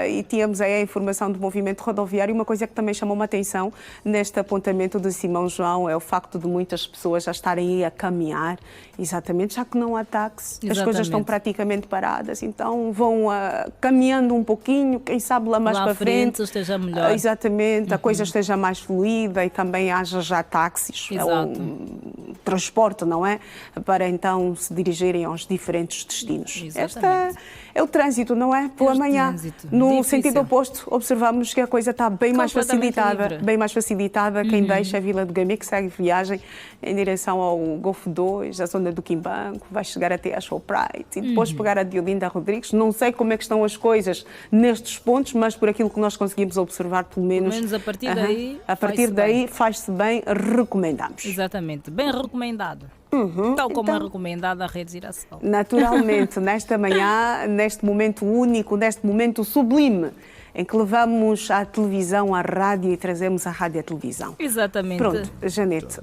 E tínhamos aí a informação do movimento rodoviário. Uma coisa que também chamou uma atenção neste apontamento de Simão João é o facto de muitas pessoas já estarem aí a caminhar, exatamente, já que não há táxi, as coisas estão praticamente paradas, então vão caminhando um pouquinho, quem sabe lá mais para frente esteja melhor. Exatamente, a coisa esteja mais fluida e também haja já táxis, transporte, não é? Para então se dirigirem aos diferentes destinos. Este é o trânsito, não é? Pela manhã, no sentido oposto, observamos que a coisa está bem mais facilitada. Bem mais facilitada. Quem deixa a Vila do Gamec segue viagem em direção ao Golfo 2, a zona do Quimbango, vai chegar até a Shoprite e depois pegar a Diolinda Rodrigues. Não sei como é que estão as coisas nestes pontos, mas por aquilo que nós conseguimos observar, pelo menos a partir daí, faz-se bem, recomendamos. Exatamente, bem recomendado. Tal como é recomendada a Rede Girassol. Naturalmente, nesta manhã, neste momento único, neste momento sublime, em que levamos a televisão, a rádio e trazemos a rádio e a televisão. Exatamente. Pronto, Janete,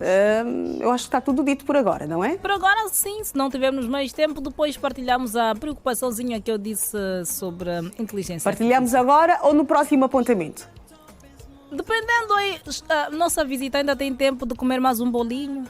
eu acho que está tudo dito por agora, não é? Por agora sim, se não tivermos mais tempo, depois partilhamos a preocupaçãozinha que eu disse sobre a inteligência. Partilhamos agora ou no próximo apontamento? Dependendo aí, a nossa visita ainda tem tempo de comer mais um bolinho.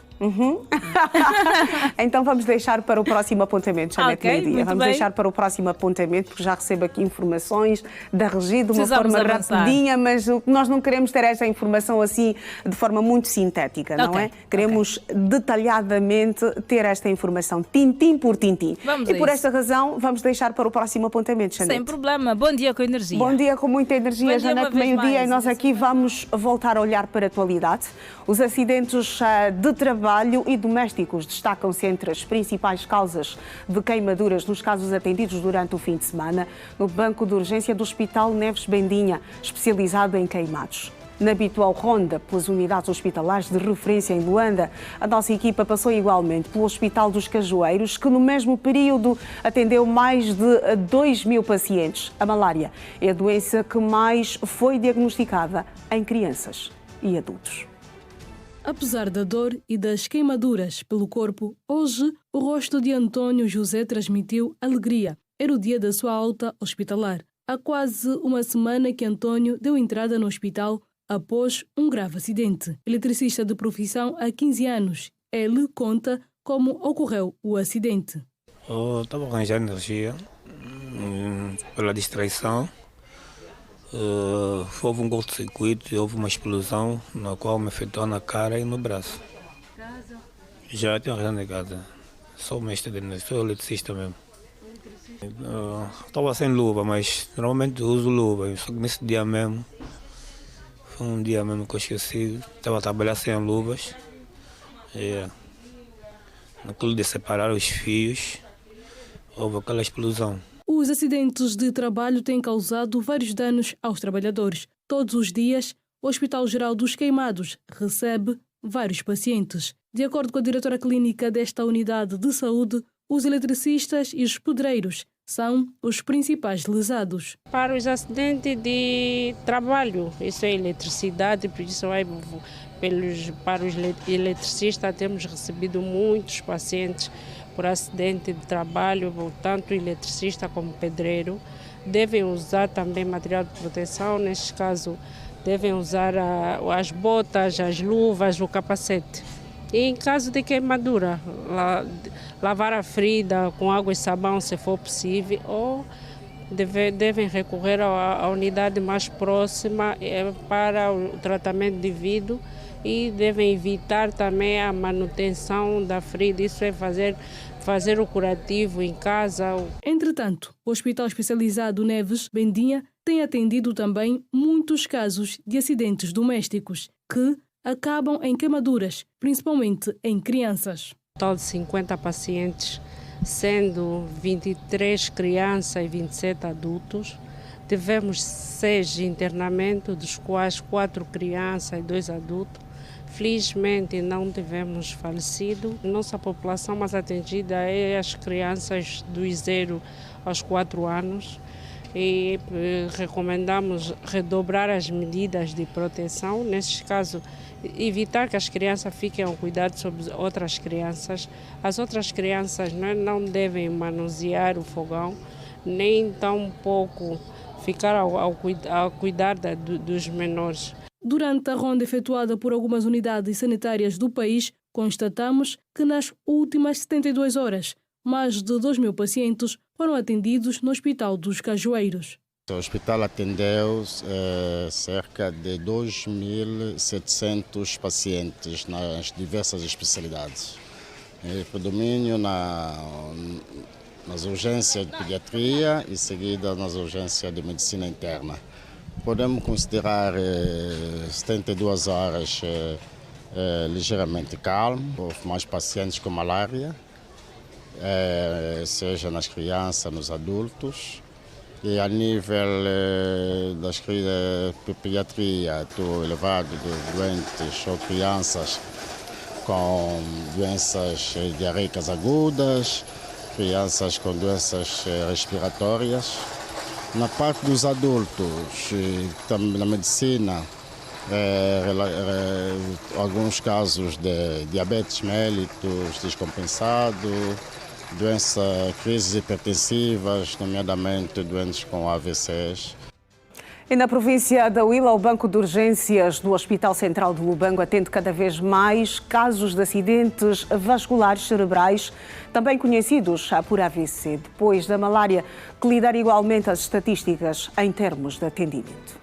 Então vamos deixar para o próximo apontamento, Janete Meio-Dia. Vamos deixar para o próximo apontamento, porque já recebo aqui informações da Regi de uma forma rapidinha, mas nós não queremos ter esta informação assim de forma muito sintética, não é? Queremos detalhadamente ter esta informação, tintim por tintim. E por esta razão, vamos deixar para o próximo apontamento, Janete. Sem problema. Bom dia com energia. Bom dia com muita energia, Janete Meio-Dia. E nós aqui vamos voltar a olhar para a atualidade. Os acidentes de trabalho e domésticos destacam-se entre as principais causas de queimaduras nos casos atendidos durante o fim de semana no Banco de Urgência do Hospital Neves Bendinha, especializado em queimados. Na habitual ronda pelas unidades hospitalares de referência em Luanda, a nossa equipa passou igualmente pelo Hospital dos Cajueiros, que no mesmo período atendeu mais de 2.000 pacientes. A malária é a doença que mais foi diagnosticada em crianças e adultos. Apesar da dor e das queimaduras pelo corpo, hoje o rosto de Antônio José transmitiu alegria. Era o dia da sua alta hospitalar. Há quase uma semana que Antônio deu entrada no hospital após um grave acidente. Eletricista de profissão há 15 anos, ele conta como ocorreu o acidente. Eu estava arranjando energia pela distraição. Houve um curto-circuito e houve uma explosão na qual me afetou na cara e no braço. Casa? Já tenho arranjado em casa. Sou mestre de energia, sou eletricista mesmo. Estava sem luva, mas normalmente uso luva. Só que nesse dia mesmo, foi um dia mesmo que eu esqueci. Estava a trabalhar sem luvas. Naquilo de separar os fios, houve aquela explosão. Os acidentes de trabalho têm causado vários danos aos trabalhadores. Todos os dias, o Hospital Geral dos Queimados recebe vários pacientes. De acordo com a diretora clínica desta unidade de saúde, os eletricistas e os pedreiros são os principais lesados. Para os acidentes de trabalho, isso é eletricidade, por isso para os eletricistas temos recebido muitos pacientes por acidente de trabalho, tanto eletricista como pedreiro. Devem usar também material de proteção, neste caso devem usar as botas, as luvas, o capacete. E em caso de queimadura, lavar a ferida com água e sabão se for possível, ou devem recorrer à unidade mais próxima para o tratamento devido e devem evitar também a manutenção da ferida, isso é fazer o curativo em casa. Entretanto, o Hospital Especializado Neves Bendinha tem atendido também muitos casos de acidentes domésticos que acabam em queimaduras, principalmente em crianças. Total de 50 pacientes, sendo 23 crianças e 27 adultos. Tivemos 6 internamentos, dos quais 4 crianças e 2 adultos. Felizmente não tivemos falecido. Nossa população mais atingida é as crianças dos 0 aos 4 anos e recomendamos redobrar as medidas de proteção. Nesse caso, evitar que as crianças fiquem ao cuidado sobre outras crianças. As outras crianças não devem manusear o fogão, nem tampouco ficar ao cuidar dos menores. Durante a ronda efetuada por algumas unidades sanitárias do país, constatamos que nas últimas 72 horas, mais de 2.000 pacientes foram atendidos no Hospital dos Cajueiros. O hospital atendeu cerca de 2.700 pacientes nas diversas especialidades. Predomínio nas urgências de pediatria e seguida nas urgências de medicina interna. Podemos considerar 72 horas ligeiramente calmo. Houve mais pacientes com malária, seja nas crianças, nos adultos. E a nível da pediatria, estou elevado de doentes ou crianças com doenças diarreicas agudas, crianças com doenças respiratórias. Na parte dos adultos, também na medicina, alguns casos de diabetes mellitus descompensado, crises hipertensivas, nomeadamente doentes com AVCs. E na província da Huila, o Banco de Urgências do Hospital Central de Lubango atende cada vez mais casos de acidentes vasculares cerebrais, também conhecidos por AVC, depois da malária, que lidera igualmente as estatísticas em termos de atendimento.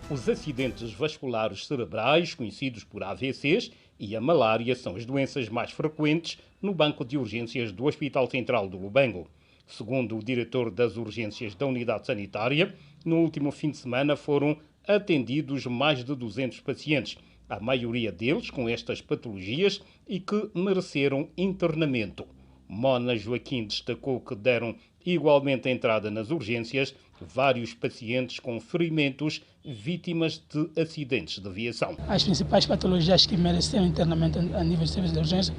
Os acidentes vasculares cerebrais, conhecidos por AVCs, e a malária são as doenças mais frequentes no Banco de Urgências do Hospital Central de Lubango. Segundo o diretor das urgências da unidade sanitária, no último fim de semana foram atendidos mais de 200 pacientes, a maioria deles com estas patologias e que mereceram internamento. Mona Joaquim destacou que deram igualmente entrada nas urgências vários pacientes com ferimentos vítimas de acidentes de aviação. As principais patologias que mereceram internamento a nível de serviço de urgência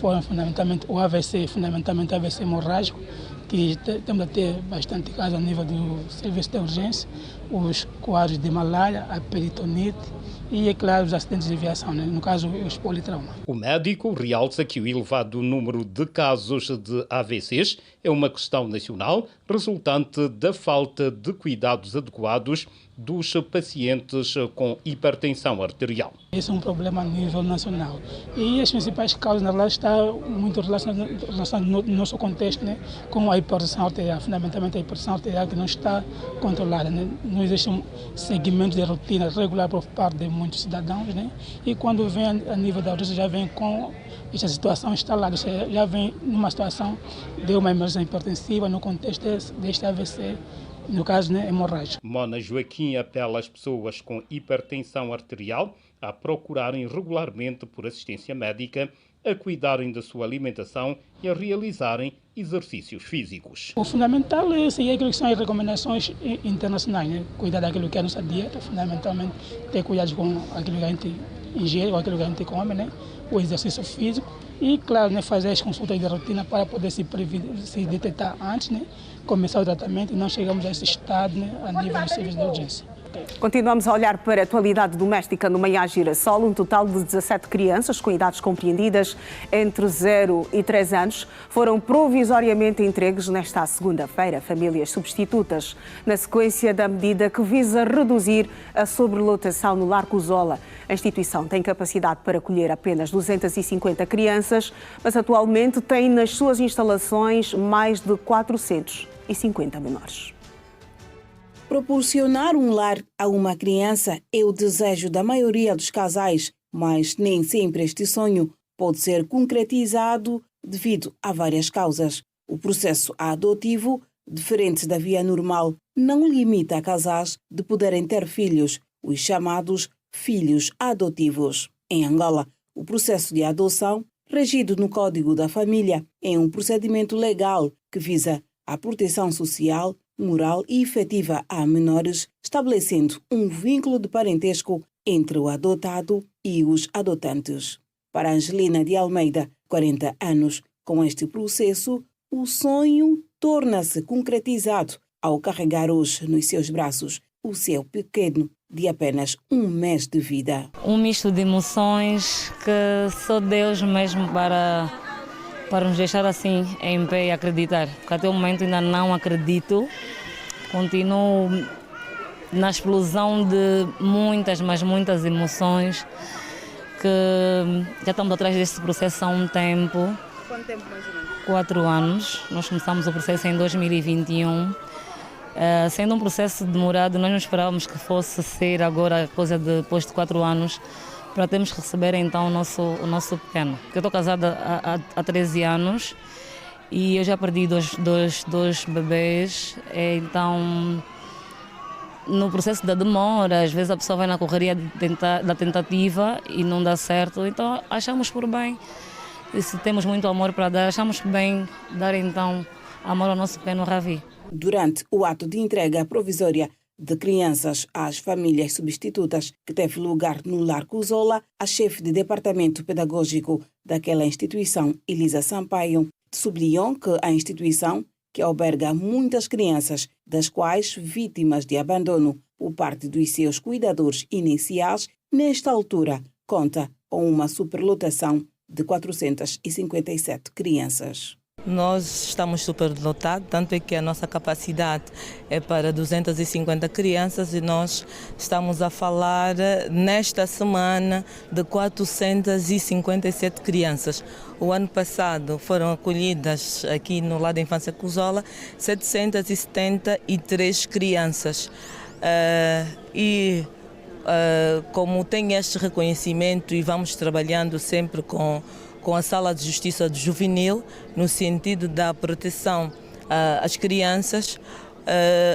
foram fundamentalmente o AVC, fundamentalmente o AVC hemorrágico, que temos a ter bastante casos a nível do serviço de urgência, os quadros de malária, a peritonite e, é claro, os acidentes de aviação, né? No caso, os politraumas. O médico realça que o elevado número de casos de AVCs é uma questão nacional resultante da falta de cuidados adequados dos pacientes com hipertensão arterial. Esse é um problema a nível nacional. E as principais causas, na verdade, estão muito relacionadas no nosso contexto, né, com a hipertensão arterial. Fundamentalmente, a hipertensão arterial que não está controlada. Né? Não existe um segmento de rotina regular por parte de muitos cidadãos. Né? E quando vem a nível da urgência, já vem com esta situação instalada. Ou seja, já vem numa situação de uma emergência hipertensiva no contexto deste AVC. No caso, né, hemorrágica. Mona Joaquim apela às pessoas com hipertensão arterial a procurarem regularmente por assistência médica, a cuidarem da sua alimentação e a realizarem exercícios físicos. O fundamental é seguir aquilo que são as recomendações internacionais, né? Cuidar daquilo que é a nossa dieta, fundamentalmente ter cuidado com aquilo que a gente ingere ou aquilo que a gente come, né? O exercício físico e, claro, né, fazer as consultas de rotina para poder se detectar antes, né? Começar o tratamento e não chegamos a esse estado, né, a nível do serviço de urgência. Continuamos a olhar para a atualidade doméstica no Manhã Girassol. Um total de 17 crianças com idades compreendidas entre 0 e 3 anos foram provisoriamente entregues nesta segunda-feira a famílias substitutas, na sequência da medida que visa reduzir a sobrelotação no Lar Cusola. A instituição tem capacidade para acolher apenas 250 crianças, mas atualmente tem nas suas instalações mais de 450 menores. Proporcionar um lar a uma criança é o desejo da maioria dos casais, mas nem sempre este sonho pode ser concretizado devido a várias causas. O processo adotivo, diferente da via normal, não limita a casais de poderem ter filhos, os chamados filhos adotivos. Em Angola, o processo de adoção, regido no Código da Família, é um procedimento legal que visa a proteção social, moral e efetiva a menores, estabelecendo um vínculo de parentesco entre o adotado e os adotantes. Para Angelina de Almeida, 40 anos, com este processo, o sonho torna-se concretizado ao carregar hoje nos seus braços o seu pequeno de apenas 1 mês de vida. Um misto de emoções que só Deus mesmo para nos deixar assim em pé e acreditar. Porque até o momento ainda não acredito. Continuo na explosão de muitas, mas muitas emoções que já estamos atrás deste processo há um tempo. Quanto tempo mais ou menos? 4 anos. Nós começamos o processo em 2021. Sendo um processo demorado, nós não esperávamos que fosse ser agora coisa depois de 4 anos para termos que receber então o nosso pequeno. Eu estou casada há 13 anos e eu já perdi dois bebês, então no processo da demora, às vezes a pessoa vai na correria da tentativa e não dá certo, então achamos por bem, e se temos muito amor para dar, achamos bem dar então amor ao nosso pequeno Ravi. Durante o ato de entrega provisória de crianças às famílias substitutas que teve lugar no Lar Cusola, a chefe de departamento pedagógico daquela instituição, Elisa Sampaio, sublinhou que a instituição, que alberga muitas crianças, das quais vítimas de abandono por parte dos seus cuidadores iniciais, nesta altura conta com uma superlotação de 457 crianças. Nós estamos superlotados, tanto é que a nossa capacidade é para 250 crianças e nós estamos a falar nesta semana de 457 crianças. O ano passado foram acolhidas aqui no Lar da Infância Cusola 773 crianças. Como tem este reconhecimento e vamos trabalhando sempre com a Sala de Justiça Juvenil, no sentido da proteção às crianças.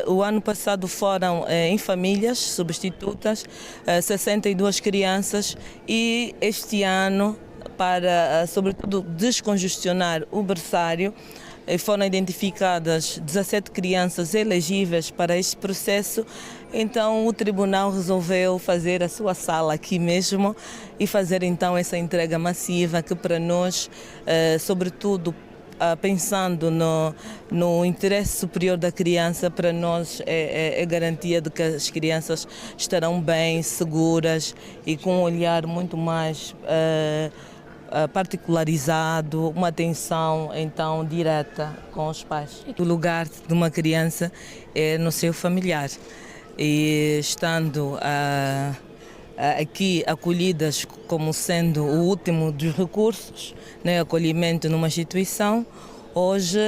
O ano passado foram em famílias substitutas 62 crianças e este ano, para sobretudo descongestionar o berçário, foram identificadas 17 crianças elegíveis para este processo. Então o tribunal resolveu fazer a sua sala aqui mesmo e fazer então essa entrega massiva que para nós, sobretudo pensando no interesse superior da criança, para nós é garantia de que as crianças estarão bem, seguras e com um olhar muito mais particularizado, uma atenção então direta com os pais. O lugar de uma criança é no seu familiar e estando aqui acolhidas como sendo o último dos recursos, né, acolhimento numa instituição, hoje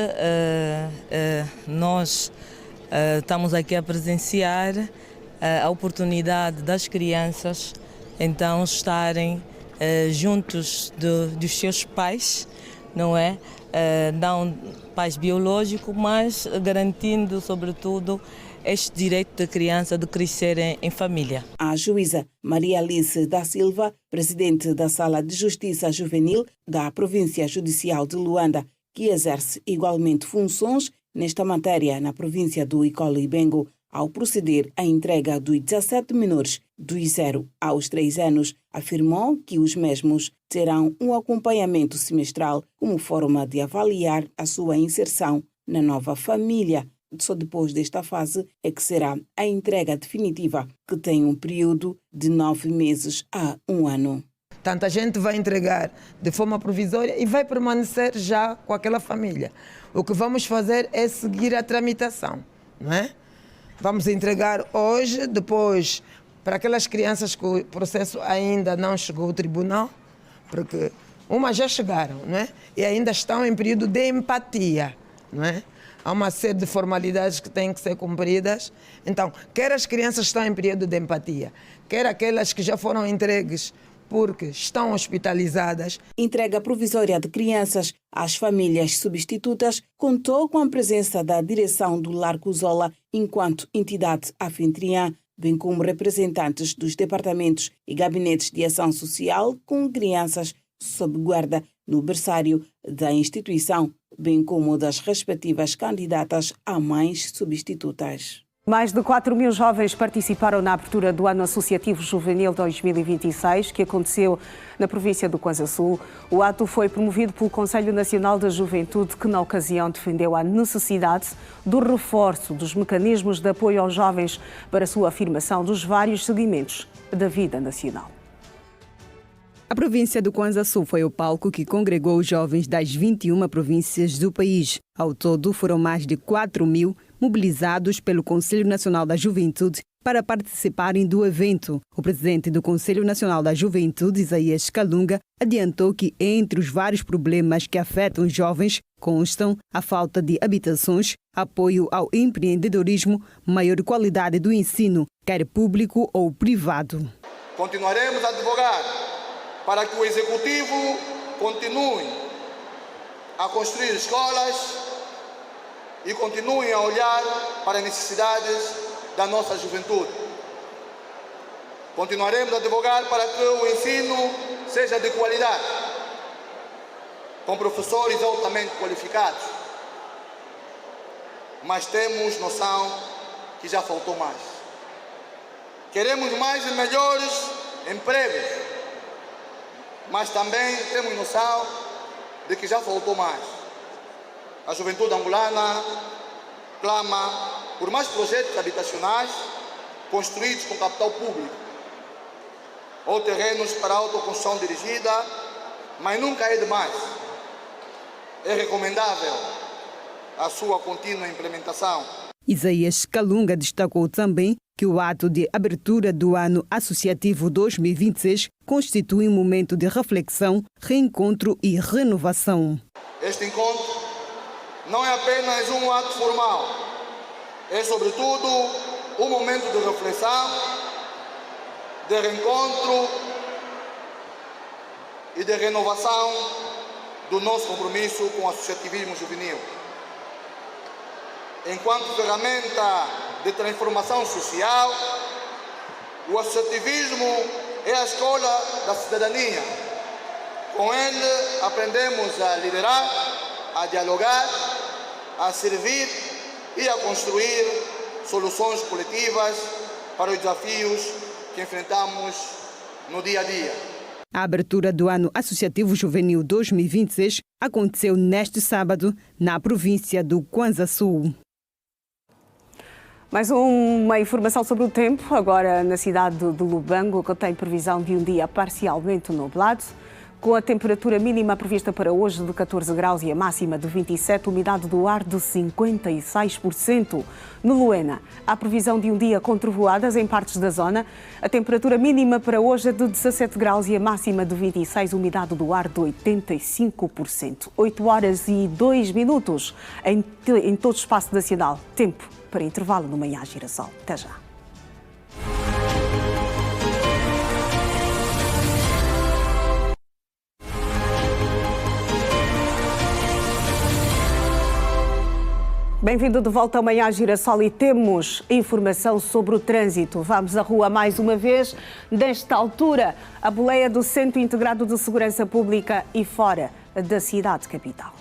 nós estamos aqui a presenciar a oportunidade das crianças então estarem juntos dos seus pais, não é? Não pais biológicos, mas garantindo, sobretudo, este direito da criança de crescer em família. A juíza Maria Alice da Silva, presidente da Sala de Justiça Juvenil da Província Judicial de Luanda, que exerce igualmente funções nesta matéria na província do Icolo-Ibengo, ao proceder à entrega dos 17 menores dos 0 aos 3 anos, afirmou que os mesmos terão um acompanhamento semestral como forma de avaliar a sua inserção na nova família. Só depois desta fase é que será a entrega definitiva, que tem um período de 9 meses a 1 ano. Tanta gente vai entregar de forma provisória e vai permanecer já com aquela família. O que vamos fazer é seguir a tramitação, não é? Vamos entregar hoje, depois, para aquelas crianças que o processo ainda não chegou ao tribunal, porque umas já chegaram, não é? E ainda estão em período de empatia, não é? Há uma série de formalidades que têm que ser cumpridas. Então, quer as crianças estão em período de empatia, quer aquelas que já foram entregues porque estão hospitalizadas. Entrega provisória de crianças às famílias substitutas contou com a presença da direção do Lar Cuzola enquanto entidade anfitriã, bem como representantes dos departamentos e gabinetes de ação social com crianças sob guarda no berçário da instituição, bem como das respectivas candidatas a mães substitutas. Mais de 4 mil jovens participaram na abertura do Ano Associativo Juvenil 2026, que aconteceu na província do Kwanza Sul. O ato foi promovido pelo Conselho Nacional da Juventude, que na ocasião defendeu a necessidade do reforço dos mecanismos de apoio aos jovens para a sua afirmação dos vários segmentos da vida nacional. A província do Kwanza Sul foi o palco que congregou os jovens das 21 províncias do país. Ao todo, foram mais de 4 mil mobilizados pelo Conselho Nacional da Juventude para participarem do evento. O presidente do Conselho Nacional da Juventude, Isaías Kalunga, adiantou que entre os vários problemas que afetam os jovens constam a falta de habitações, apoio ao empreendedorismo, maior qualidade do ensino, quer público ou privado. Continuaremos a advogar para que o Executivo continue a construir escolas e continue a olhar para as necessidades da nossa juventude. Continuaremos a advogar para que o ensino seja de qualidade, com professores altamente qualificados. Mas temos noção que já faltou mais. Queremos mais e melhores empregos, mas também temos noção de que já faltou mais. A juventude angolana clama por mais projetos habitacionais construídos com capital público ou terrenos para autoconstrução dirigida, mas nunca é demais. É recomendável a sua contínua implementação. Isaías Kalunga destacou também que o ato de abertura do Ano Associativo 2026 constitui um momento de reflexão, reencontro e renovação. Este encontro não é apenas um ato formal, é sobretudo um momento de reflexão, de reencontro e de renovação do nosso compromisso com o associativismo juvenil. Enquanto ferramenta de transformação social, o associativismo é a escola da cidadania. Com ele aprendemos a liderar, a dialogar, a servir e a construir soluções coletivas para os desafios que enfrentamos no dia a dia. A abertura do Ano Associativo Juvenil 2026 aconteceu neste sábado na província do Kwanza Sul. Mais uma informação sobre o tempo, agora na cidade de Lubango, que tem previsão de um dia parcialmente nublado, com a temperatura mínima prevista para hoje de 14 graus e a máxima de 27, umidade do ar de 56%. No Luena, há previsão de um dia com trovoadas em partes da zona. A temperatura mínima para hoje é de 17 graus e a máxima de 26, umidade do ar de 85%. 8 horas e 2 minutos em todo o espaço nacional. Tempo para intervalo no Manhã Girassol. Até já. Bem-vindo de volta ao Manhã Girassol e temos informação sobre o trânsito. Vamos à rua mais uma vez. Nesta altura, a boleia do Centro Integrado de Segurança Pública e fora da cidade capital.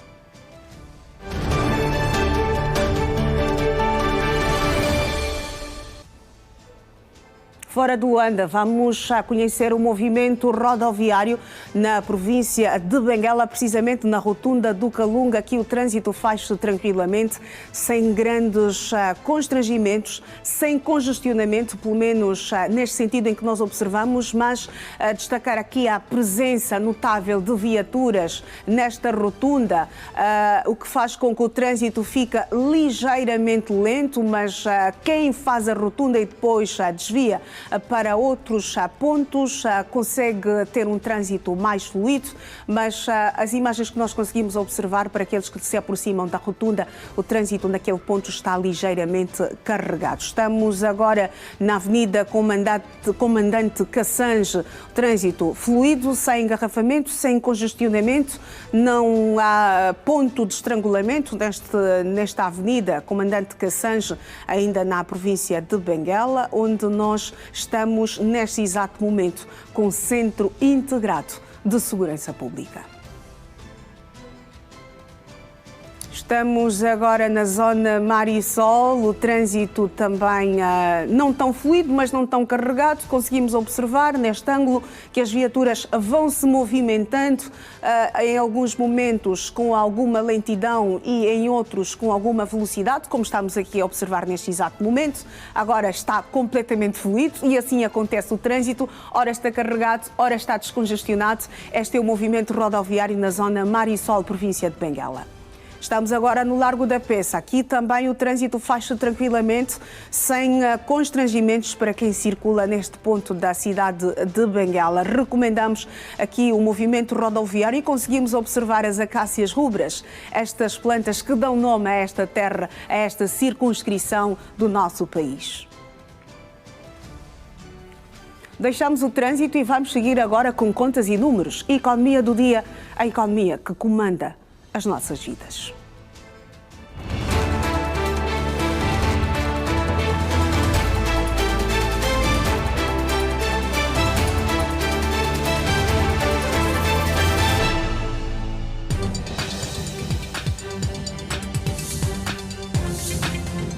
Fora do Luanda, vamos a conhecer o movimento rodoviário na província de Benguela, precisamente na rotunda do Calunga. Aqui o trânsito faz-se tranquilamente, sem grandes constrangimentos, sem congestionamento, pelo menos neste sentido em que nós observamos, mas destacar aqui a presença notável de viaturas nesta rotunda, o que faz com que o trânsito fique ligeiramente lento, mas quem faz a rotunda e depois desvia para outros pontos consegue ter um trânsito mais fluido, mas as imagens que nós conseguimos observar para aqueles que se aproximam da rotunda, o trânsito naquele ponto está ligeiramente carregado. Estamos agora na Avenida Comandante Cassange, trânsito fluido, sem engarrafamento, sem congestionamento, não há ponto de estrangulamento nesta Avenida Comandante Cassange, ainda na província de Benguela, onde nós estamos neste exato momento com o Centro Integrado de Segurança Pública. Estamos agora na zona Marisol, o trânsito também não tão fluido, mas não tão carregado. Conseguimos observar neste ângulo que as viaturas vão se movimentando, em alguns momentos com alguma lentidão e em outros com alguma velocidade, como estamos aqui a observar neste exato momento. Agora está completamente fluido e assim acontece o trânsito, ora está carregado, ora está descongestionado. Este é o movimento rodoviário na zona Marisol, província de Benguela. Estamos agora no Largo da Peça. Aqui também o trânsito faz-se tranquilamente, sem constrangimentos para quem circula neste ponto da cidade de Benguela. Recomendamos aqui o movimento rodoviário e conseguimos observar as acácias rubras, estas plantas que dão nome a esta terra, a esta circunscrição do nosso país. Deixamos o trânsito e vamos seguir agora com contas e números. Economia do dia, a economia que comanda as nossas vidas.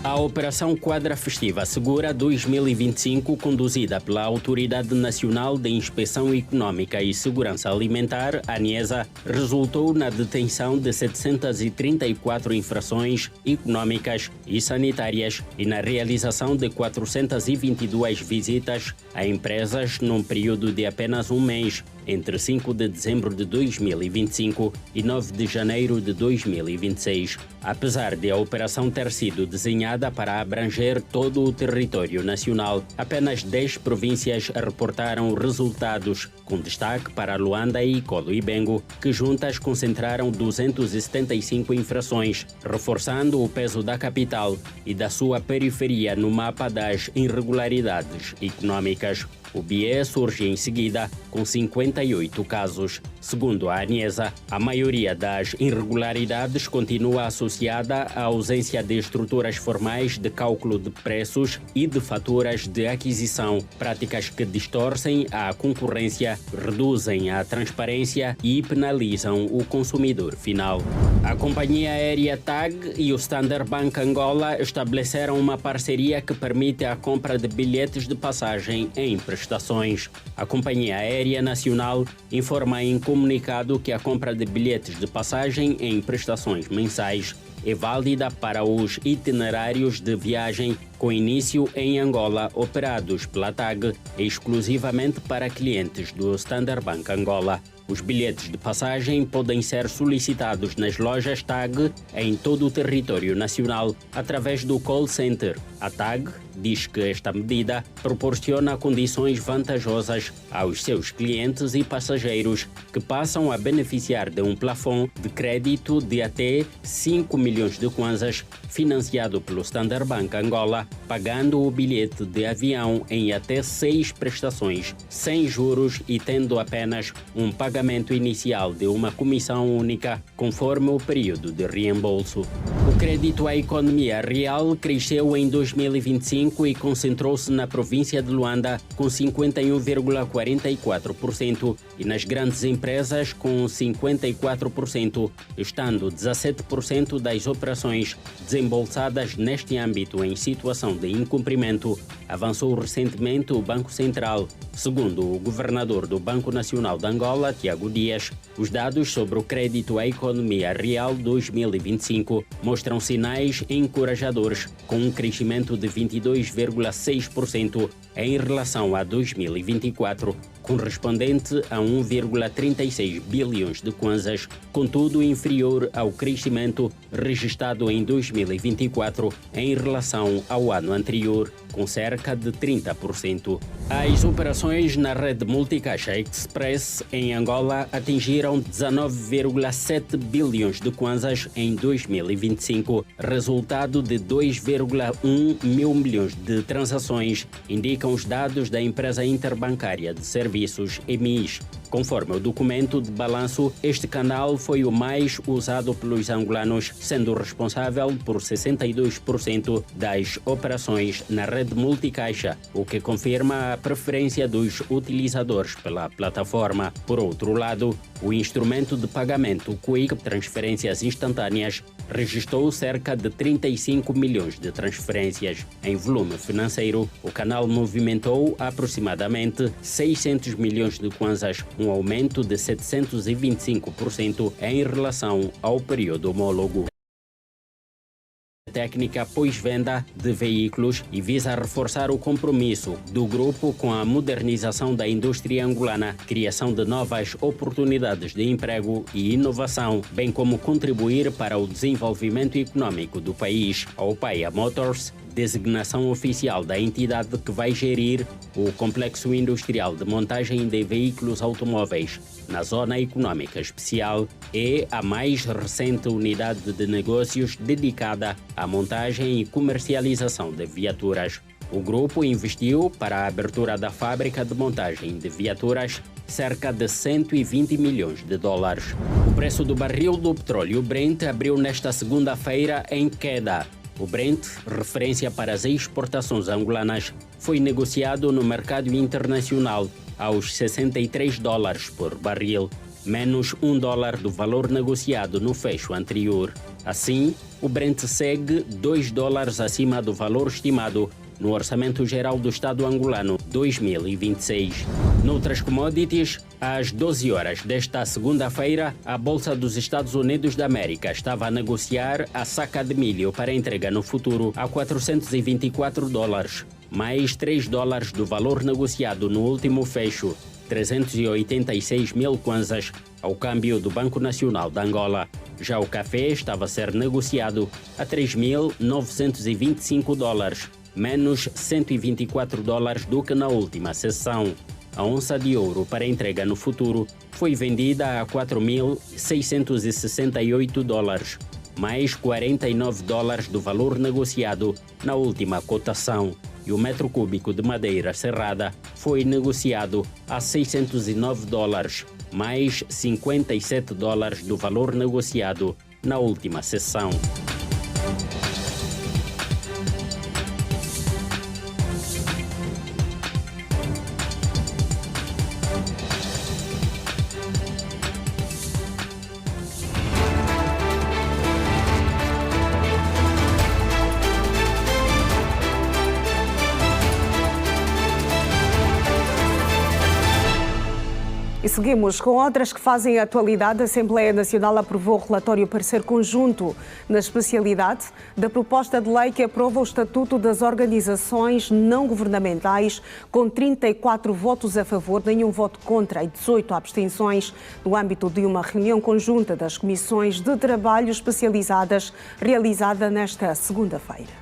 A Operação Quadra Festiva Segura 2025, conduzida pela Autoridade Nacional de Inspeção Econômica e Segurança Alimentar, ANESA, resultou na detenção de 734 infrações econômicas e sanitárias e na realização de 422 visitas a empresas num período de apenas um mês, entre 5 de dezembro de 2025 e 9 de janeiro de 2026. Apesar de a operação ter sido desenhada para abranger todo o território nacional, apenas 10 províncias reportaram resultados, com destaque para Luanda e Colo-Ibengo, que juntas concentraram 275 infrações, reforçando o peso da capital e da sua periferia no mapa das irregularidades econômicas. O BIE surge em seguida com 58 casos. Segundo a ANESA, a maioria das irregularidades continua associada à ausência de estruturas formais de cálculo de preços e de faturas de aquisição, práticas que distorcem a concorrência, reduzem a transparência e penalizam o consumidor final. A companhia aérea TAG e o Standard Bank Angola estabeleceram uma parceria que permite a compra de bilhetes de passagem em prestações. A Companhia Aérea Nacional informa em comunicado que a compra de bilhetes de passagem em prestações mensais é válida para os itinerários de viagem com início em Angola operados pela TAG exclusivamente para clientes do Standard Bank Angola. Os bilhetes de passagem podem ser solicitados nas lojas TAG em todo o território nacional através do call center. A TAG diz que esta medida proporciona condições vantajosas aos seus clientes e passageiros que passam a beneficiar de um plafond de crédito de até 5 milhões de kwanzas financiado pelo Standard Bank Angola, pagando o bilhete de avião em até 6 prestações, sem juros e tendo apenas um pagamento inicial de uma comissão única, conforme o período de reembolso. O crédito à economia real cresceu em 2025 e concentrou-se na província de Luanda com 51,44% e nas grandes empresas com 54%, estando 17% das operações desembolsadas neste âmbito em situação de incumprimento, avançou recentemente o Banco Central. Segundo o governador do Banco Nacional de Angola, Tiago Dias, os dados sobre o crédito à economia real 2025 mostram sinais encorajadores, com um crescimento de 22,6% em relação a 2024, correspondente a 1,36 bilhões de kwanzas, contudo inferior ao crescimento registrado em 2024 em relação ao ano anterior, com cerca de 30%. As operações na rede Multicaixa Express em Angola atingiram 19,7 bilhões de kwanzas em 2025, resultado de 2,1 mil milhões de transações, indicam os dados da empresa interbancária de serviços EMIS. Conforme o documento de balanço, este canal foi o mais usado pelos angolanos, sendo responsável por 62% das operações na rede Multicaixa, o que confirma a preferência dos utilizadores pela plataforma. Por outro lado, o instrumento de pagamento Quick, transferências instantâneas, registrou cerca de 35 milhões de transferências. Em volume financeiro, o canal movimentou aproximadamente 600 milhões de kwanzas, um aumento de 725% em relação ao período homólogo. Técnica pós-venda de veículos e visa reforçar o compromisso do grupo com a modernização da indústria angolana, criação de novas oportunidades de emprego e inovação, bem como contribuir para o desenvolvimento econômico do país. A Opaia Motors, designação oficial da entidade que vai gerir o complexo industrial de montagem de veículos automóveis na Zona Econômica Especial, é a mais recente unidade de negócios dedicada à montagem e comercialização de viaturas. O grupo investiu para a abertura da fábrica de montagem de viaturas cerca de 120 milhões de dólares. O preço do barril do petróleo Brent abriu nesta segunda-feira em queda. O Brent, referência para as exportações angolanas, foi negociado no mercado internacional aos 63 dólares por barril, menos $1 do valor negociado no fecho anterior. Assim, o Brent segue $2 acima do valor estimado no Orçamento Geral do Estado Angolano 2026. Noutras commodities, às 12 horas desta segunda-feira, a Bolsa dos Estados Unidos da América estava a negociar a saca de milho para entrega no futuro a $424, mais $3 do valor negociado no último fecho, 386 mil kwanzas, ao câmbio do Banco Nacional de Angola. Já o café estava a ser negociado a $3.925, menos $124 do que na última sessão. A onça de ouro para entrega no futuro foi vendida a $4.668, mais $49 do valor negociado na última cotação. E o metro cúbico de madeira serrada foi negociado a $609, mais $57 do valor negociado na última sessão. E seguimos com outras que fazem a atualidade. A Assembleia Nacional aprovou o relatório parecer conjunto na especialidade da proposta de lei que aprova o Estatuto das Organizações Não Governamentais, com 34 votos a favor, nenhum voto contra e 18 abstenções, no âmbito de uma reunião conjunta das Comissões de Trabalho Especializadas realizada nesta segunda-feira.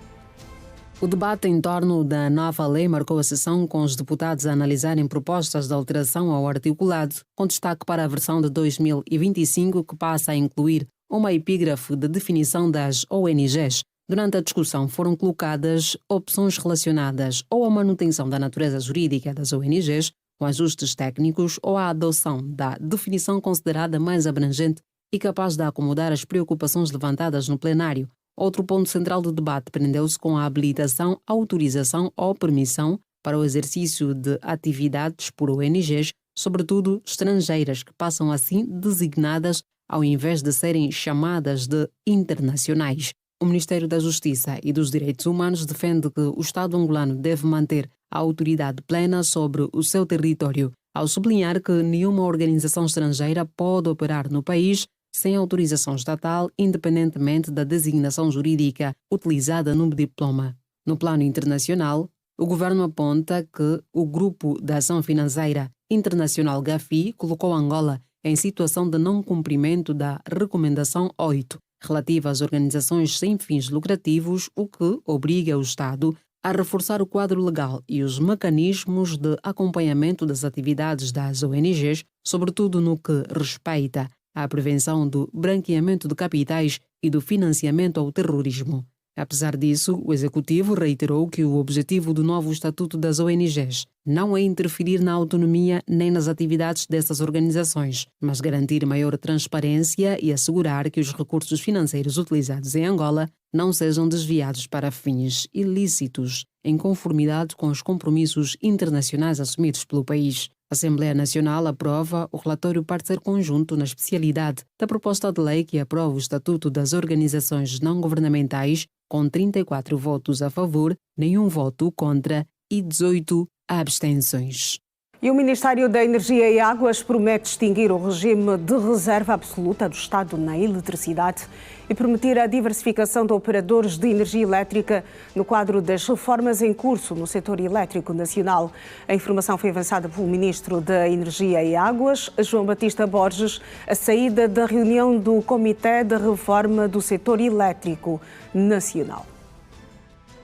O debate em torno da nova lei marcou a sessão com os deputados a analisarem propostas de alteração ao articulado, com destaque para a versão de 2025, que passa a incluir uma epígrafe de definição das ONGs. Durante a discussão foram colocadas opções relacionadas ou à manutenção da natureza jurídica das ONGs, com ajustes técnicos, ou à adoção da definição considerada mais abrangente e capaz de acomodar as preocupações levantadas no plenário. Outro ponto central do debate prendeu-se com a habilitação, autorização ou permissão para o exercício de atividades por ONGs, sobretudo estrangeiras, que passam assim designadas ao invés de serem chamadas de internacionais. O Ministério da Justiça e dos Direitos Humanos defende que o Estado angolano deve manter a autoridade plena sobre o seu território, ao sublinhar que nenhuma organização estrangeira pode operar no país sem autorização estatal, independentemente da designação jurídica utilizada no diploma. No plano internacional, o governo aponta que o Grupo de Ação Financeira Internacional GAFI colocou Angola em situação de não cumprimento da Recomendação 8, relativa às organizações sem fins lucrativos, o que obriga o Estado a reforçar o quadro legal e os mecanismos de acompanhamento das atividades das ONGs, sobretudo no que respeita à prevenção do branqueamento de capitais e do financiamento ao terrorismo. Apesar disso, o Executivo reiterou que o objetivo do novo Estatuto das ONGs não é interferir na autonomia nem nas atividades dessas organizações, mas garantir maior transparência e assegurar que os recursos financeiros utilizados em Angola não sejam desviados para fins ilícitos, em conformidade com os compromissos internacionais assumidos pelo país. A Assembleia Nacional aprova o relatório parecer conjunto na especialidade da proposta de lei que aprova o Estatuto das Organizações Não Governamentais, com 34 votos a favor, nenhum voto contra e 18 abstenções. E o Ministério da Energia e Águas promete extinguir o regime de reserva absoluta do Estado na eletricidade e permitir a diversificação de operadores de energia elétrica no quadro das reformas em curso no setor elétrico nacional. A informação foi avançada pelo Ministro da Energia e Águas, João Batista Borges, à saída da reunião do Comitê de Reforma do Setor Elétrico Nacional.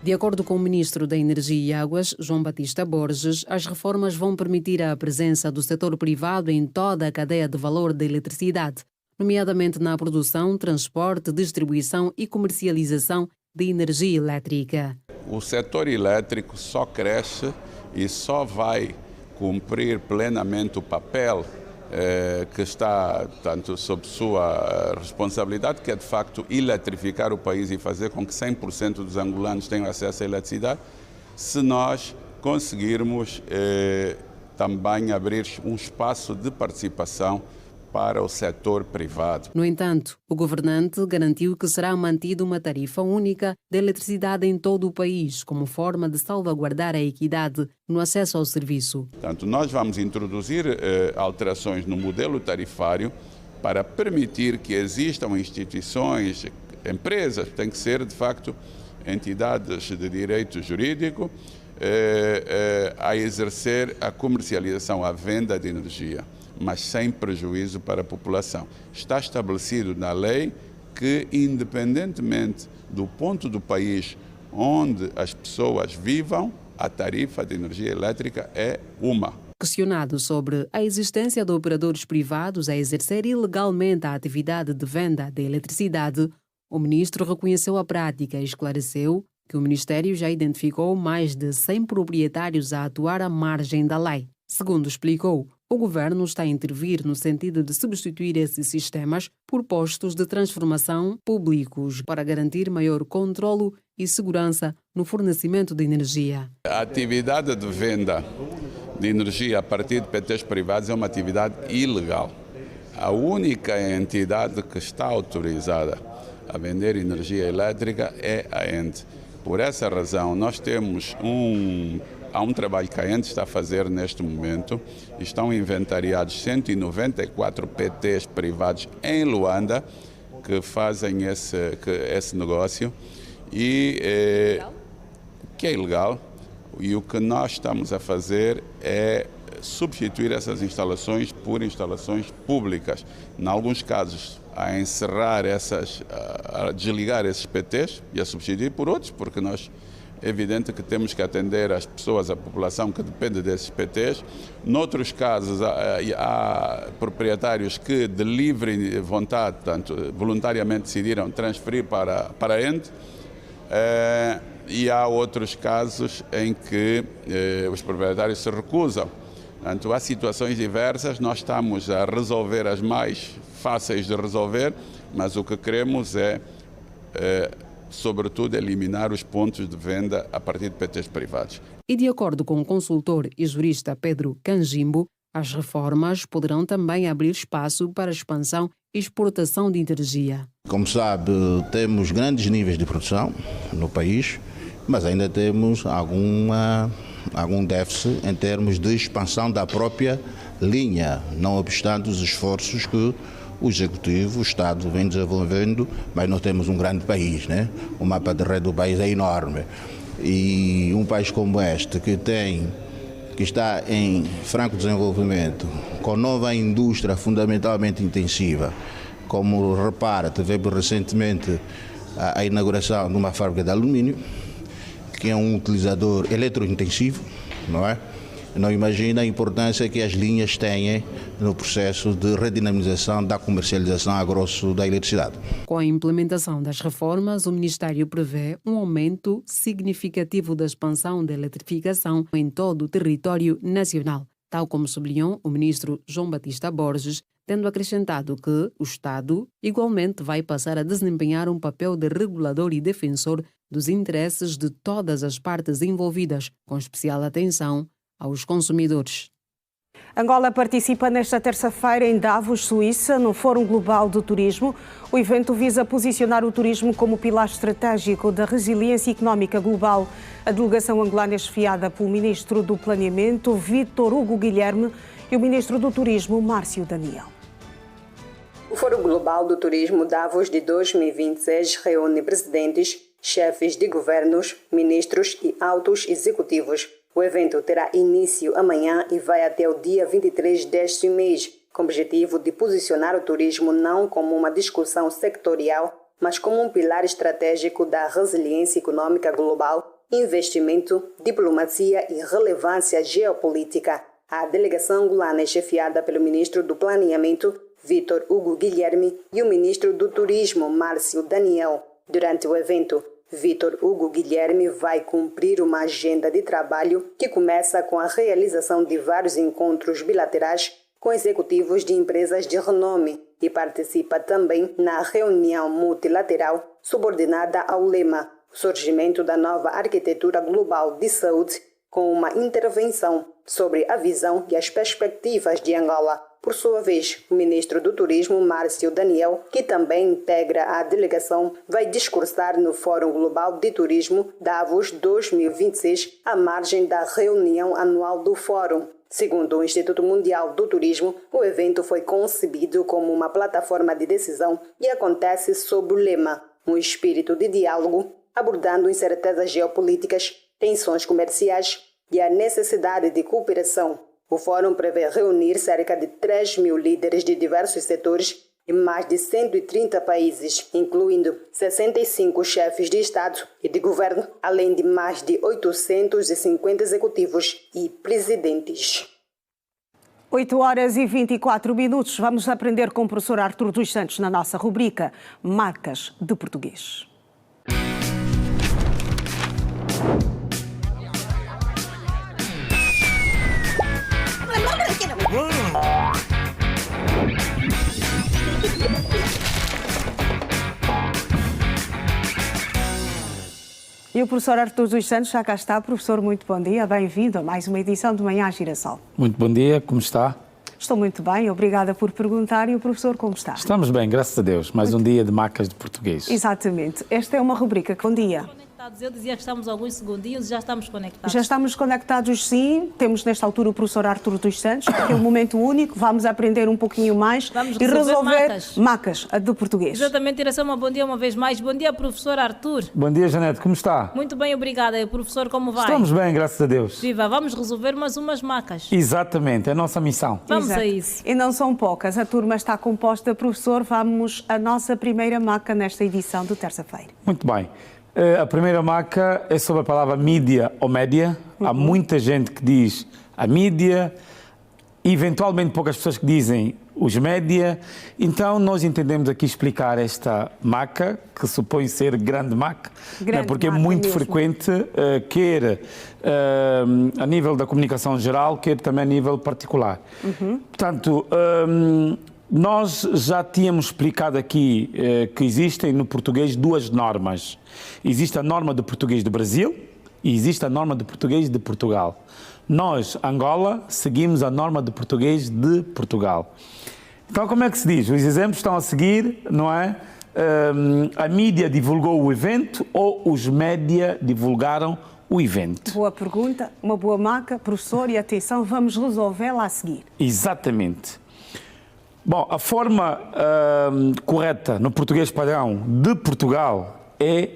De acordo com o Ministro da Energia e Águas, João Batista Borges, as reformas vão permitir a presença do setor privado em toda a cadeia de valor da eletricidade, nomeadamente na produção, transporte, distribuição e comercialização de energia elétrica. O setor elétrico só cresce e só vai cumprir plenamente o papel que está tanto sob sua responsabilidade, que é de facto eletrificar o país e fazer com que 100% dos angolanos tenham acesso à eletricidade, se nós conseguirmos também abrir um espaço de participação para o setor privado. No entanto, o governante garantiu que será mantida uma tarifa única de eletricidade em todo o país, como forma de salvaguardar a equidade no acesso ao serviço. Portanto, nós vamos introduzir alterações no modelo tarifário para permitir que existam instituições, empresas, tem que ser de facto entidades de direito jurídico, a exercer a comercialização, a venda de energia, mas sem prejuízo para a população. Está estabelecido na lei que, independentemente do ponto do país onde as pessoas vivam, a tarifa de energia elétrica é uma. Questionado sobre a existência de operadores privados a exercer ilegalmente a atividade de venda de eletricidade, o ministro reconheceu a prática e esclareceu que o Ministério já identificou mais de 100 proprietários a atuar à margem da lei. Segundo explicou, o governo está a intervir no sentido de substituir esses sistemas por postos de transformação públicos para garantir maior controlo e segurança no fornecimento de energia. A atividade de venda de energia a partir de PTs privados é uma atividade ilegal. A única entidade que está autorizada a vender energia elétrica é a ENDE. Por essa razão, nós temos há um trabalho que a ENDE está a fazer neste momento. Estão inventariados 194 PTs privados em Luanda que fazem esse negócio e que é ilegal. E o que nós estamos a fazer é substituir essas instalações por instalações públicas. Em alguns casos, a encerrar a desligar esses PTs e a substituir por outros, porque nós é evidente que temos que atender as pessoas, a população que depende desses PTs. Noutros casos, há proprietários que de livre vontade, portanto, voluntariamente decidiram transferir para a ENDE. E há outros casos em que os proprietários se recusam. Portanto, há situações diversas, nós estamos a resolver as mais fáceis de resolver, mas o que queremos é, sobretudo, eliminar os pontos de venda a partir de PTs privados. E de acordo com o consultor e jurista Pedro Canjimbo, as reformas poderão também abrir espaço para a expansão e exportação de energia. Como sabe, temos grandes níveis de produção no país, mas ainda temos algum déficit em termos de expansão da própria linha, não obstante os esforços que o Executivo, o Estado vem desenvolvendo, mas nós temos um grande país, né? O mapa de rede do país é enorme. E um país como este, que está em franco desenvolvimento, com nova indústria fundamentalmente intensiva, como repara, tivemos recentemente a inauguração de uma fábrica de alumínio, que é um utilizador eletrointensivo, não é? Não imagina a importância que as linhas têm no processo de redinamização da comercialização a grosso da eletricidade. Com a implementação das reformas, o Ministério prevê um aumento significativo da expansão da eletrificação em todo o território nacional, tal como sublinhou o ministro João Batista Borges, tendo acrescentado que o Estado igualmente vai passar a desempenhar um papel de regulador e defensor dos interesses de todas as partes envolvidas, com especial atenção aos consumidores. Angola participa nesta terça-feira em Davos, Suíça, no Fórum Global do Turismo. O evento visa posicionar o turismo como pilar estratégico da resiliência económica global. A delegação angolana é chefiada pelo Ministro do Planeamento, Vítor Hugo Guilherme, e o Ministro do Turismo, Márcio Daniel. O Fórum Global do Turismo Davos de 2026 reúne presidentes, chefes de governos, ministros e altos executivos. O evento terá início amanhã e vai até o dia 23 deste mês, com o objetivo de posicionar o turismo não como uma discussão sectorial, mas como um pilar estratégico da resiliência econômica global, investimento, diplomacia e relevância geopolítica. A delegação angolana é chefiada pelo Ministro do Planeamento, Vítor Hugo Guilherme, e o Ministro do Turismo, Márcio Daniel. Durante o evento, Vítor Hugo Guilherme vai cumprir uma agenda de trabalho que começa com a realização de vários encontros bilaterais com executivos de empresas de renome e participa também na reunião multilateral subordinada ao lema Surgimento da Nova Arquitetura Global de Saúde, com uma intervenção sobre a visão e as perspectivas de Angola. Por sua vez, o ministro do Turismo, Márcio Daniel, que também integra a delegação, vai discursar no Fórum Global de Turismo Davos 2026, à margem da reunião anual do Fórum. Segundo o Instituto Mundial do Turismo, o evento foi concebido como uma plataforma de decisão e acontece sob o lema Um espírito de diálogo, abordando incertezas geopolíticas, tensões comerciais e a necessidade de cooperação. O fórum prevê reunir cerca de 3.000 líderes de diversos setores em mais de 130 países, incluindo 65 chefes de Estado e de governo, além de mais de 850 executivos e presidentes. 8h24. Vamos aprender com o professor Artur dos Santos na nossa rubrica Marcas de Português. E o professor Artur dos Santos já cá está. Professor, muito bom dia. Bem-vindo a mais uma edição de Manhã Girassol. Muito bom dia, como está? Estou muito bem, obrigada por perguntar. E o professor, como está? Estamos bem, graças a Deus. Mais um dia de macas de português. Exatamente. Esta é uma rubrica que... Bom dia. Eu dizia que estamos alguns segundinhos e já estamos conectados. Já estamos conectados, sim. Temos nesta altura o professor Artur dos Santos, que é um momento único. Vamos aprender um pouquinho mais e resolver macas de português. Exatamente, Iracema, bom dia uma vez mais. Bom dia, professor Artur. Bom dia, Janete, como está? Muito bem, obrigada. E professor, como vai? Estamos bem, graças a Deus. Viva, vamos resolver mais umas macas. Exatamente, é a nossa missão. Vamos a isso. E não são poucas. A turma está composta, professor. Vamos à nossa primeira maca nesta edição de terça-feira. Muito bem. A primeira maca é sobre a palavra mídia ou média. Há muita gente que diz a mídia, eventualmente poucas pessoas que dizem os média. Então nós entendemos aqui explicar esta maca, que supõe ser grande maca, porque é muito frequente, quer a nível da comunicação geral, quer também a nível particular. Portanto, nós já tínhamos explicado aqui que existem no português duas normas. Existe a norma do português do Brasil e existe a norma do português de Portugal. Nós, Angola, seguimos a norma do português de Portugal. Então, como é que se diz? Os exemplos estão a seguir, não é? A mídia divulgou o evento ou os média divulgaram o evento? Boa pergunta, uma boa maca, professor, e atenção, vamos resolvê-la a seguir. Exatamente. Bom, a forma correta no português padrão de Portugal é,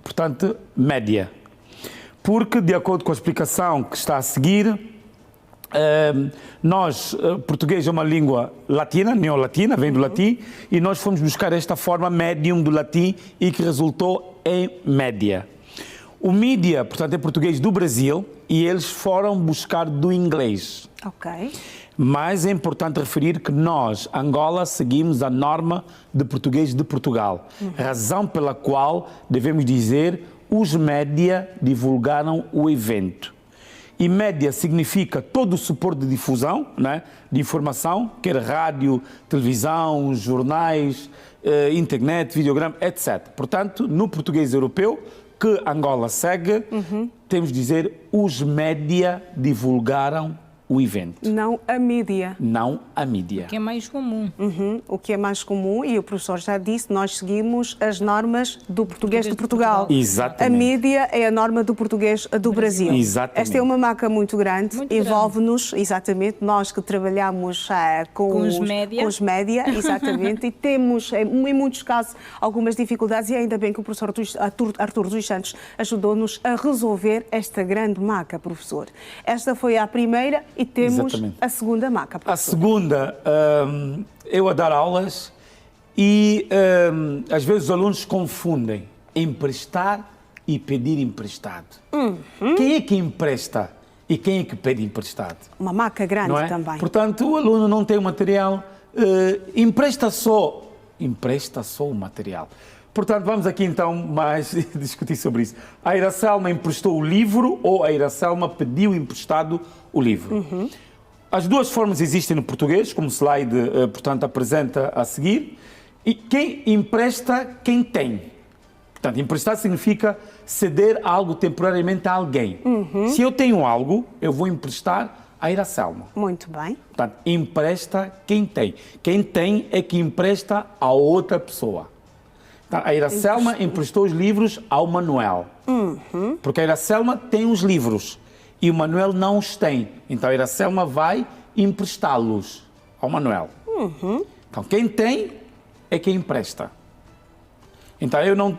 portanto, média. Porque, de acordo com a explicação que está a seguir, português é uma língua latina, neolatina, vem do latim, e nós fomos buscar esta forma médium do latim e que resultou em média. O mídia, portanto, é português do Brasil e eles foram buscar do inglês. Ok. Mas é importante referir que nós, Angola, seguimos a norma de português de Portugal. Razão pela qual devemos dizer os média divulgaram o evento. E média significa todo o suporte de difusão, né, de informação, quer rádio, televisão, jornais, internet, videograma, etc. Portanto, no português europeu, que Angola segue, temos de dizer os média divulgaram o evento. Não a mídia. Não a mídia. O que é mais comum. O que é mais comum, e o professor já disse, nós seguimos as normas do português de Portugal. Exatamente. A mídia é a norma do português do Brasil. Exatamente. Esta é uma maca muito grande, envolve-nos, exatamente, nós que trabalhamos com os média, exatamente, e temos, em muitos casos, algumas dificuldades, e ainda bem que o professor Artur dos Santos ajudou-nos a resolver esta grande maca, professor. Esta foi a primeira e temos a segunda maca, professor. A segunda, eu a dar aulas e às vezes os alunos confundem emprestar e pedir emprestado. Quem é que empresta e quem é que pede emprestado? Uma maca grande não é? também. Portanto, o aluno não tem o material, empresta só o material. Portanto, vamos aqui então mais discutir sobre isso. A Iracelma emprestou o livro ou a Iracelma pediu emprestado o livro? As duas formas existem no português, como o slide, portanto, apresenta a seguir. E quem empresta, quem tem. Portanto, emprestar significa ceder algo temporariamente a alguém. Se eu tenho algo, eu vou emprestar a Iracelma. Muito bem. Portanto, empresta quem tem. Quem tem é que empresta a outra pessoa. A Iracelma emprestou os livros ao Manuel, porque a Iracelma tem os livros e o Manuel não os tem. Então a Iracelma vai emprestá-los ao Manuel. Então quem tem é quem empresta. Então eu não...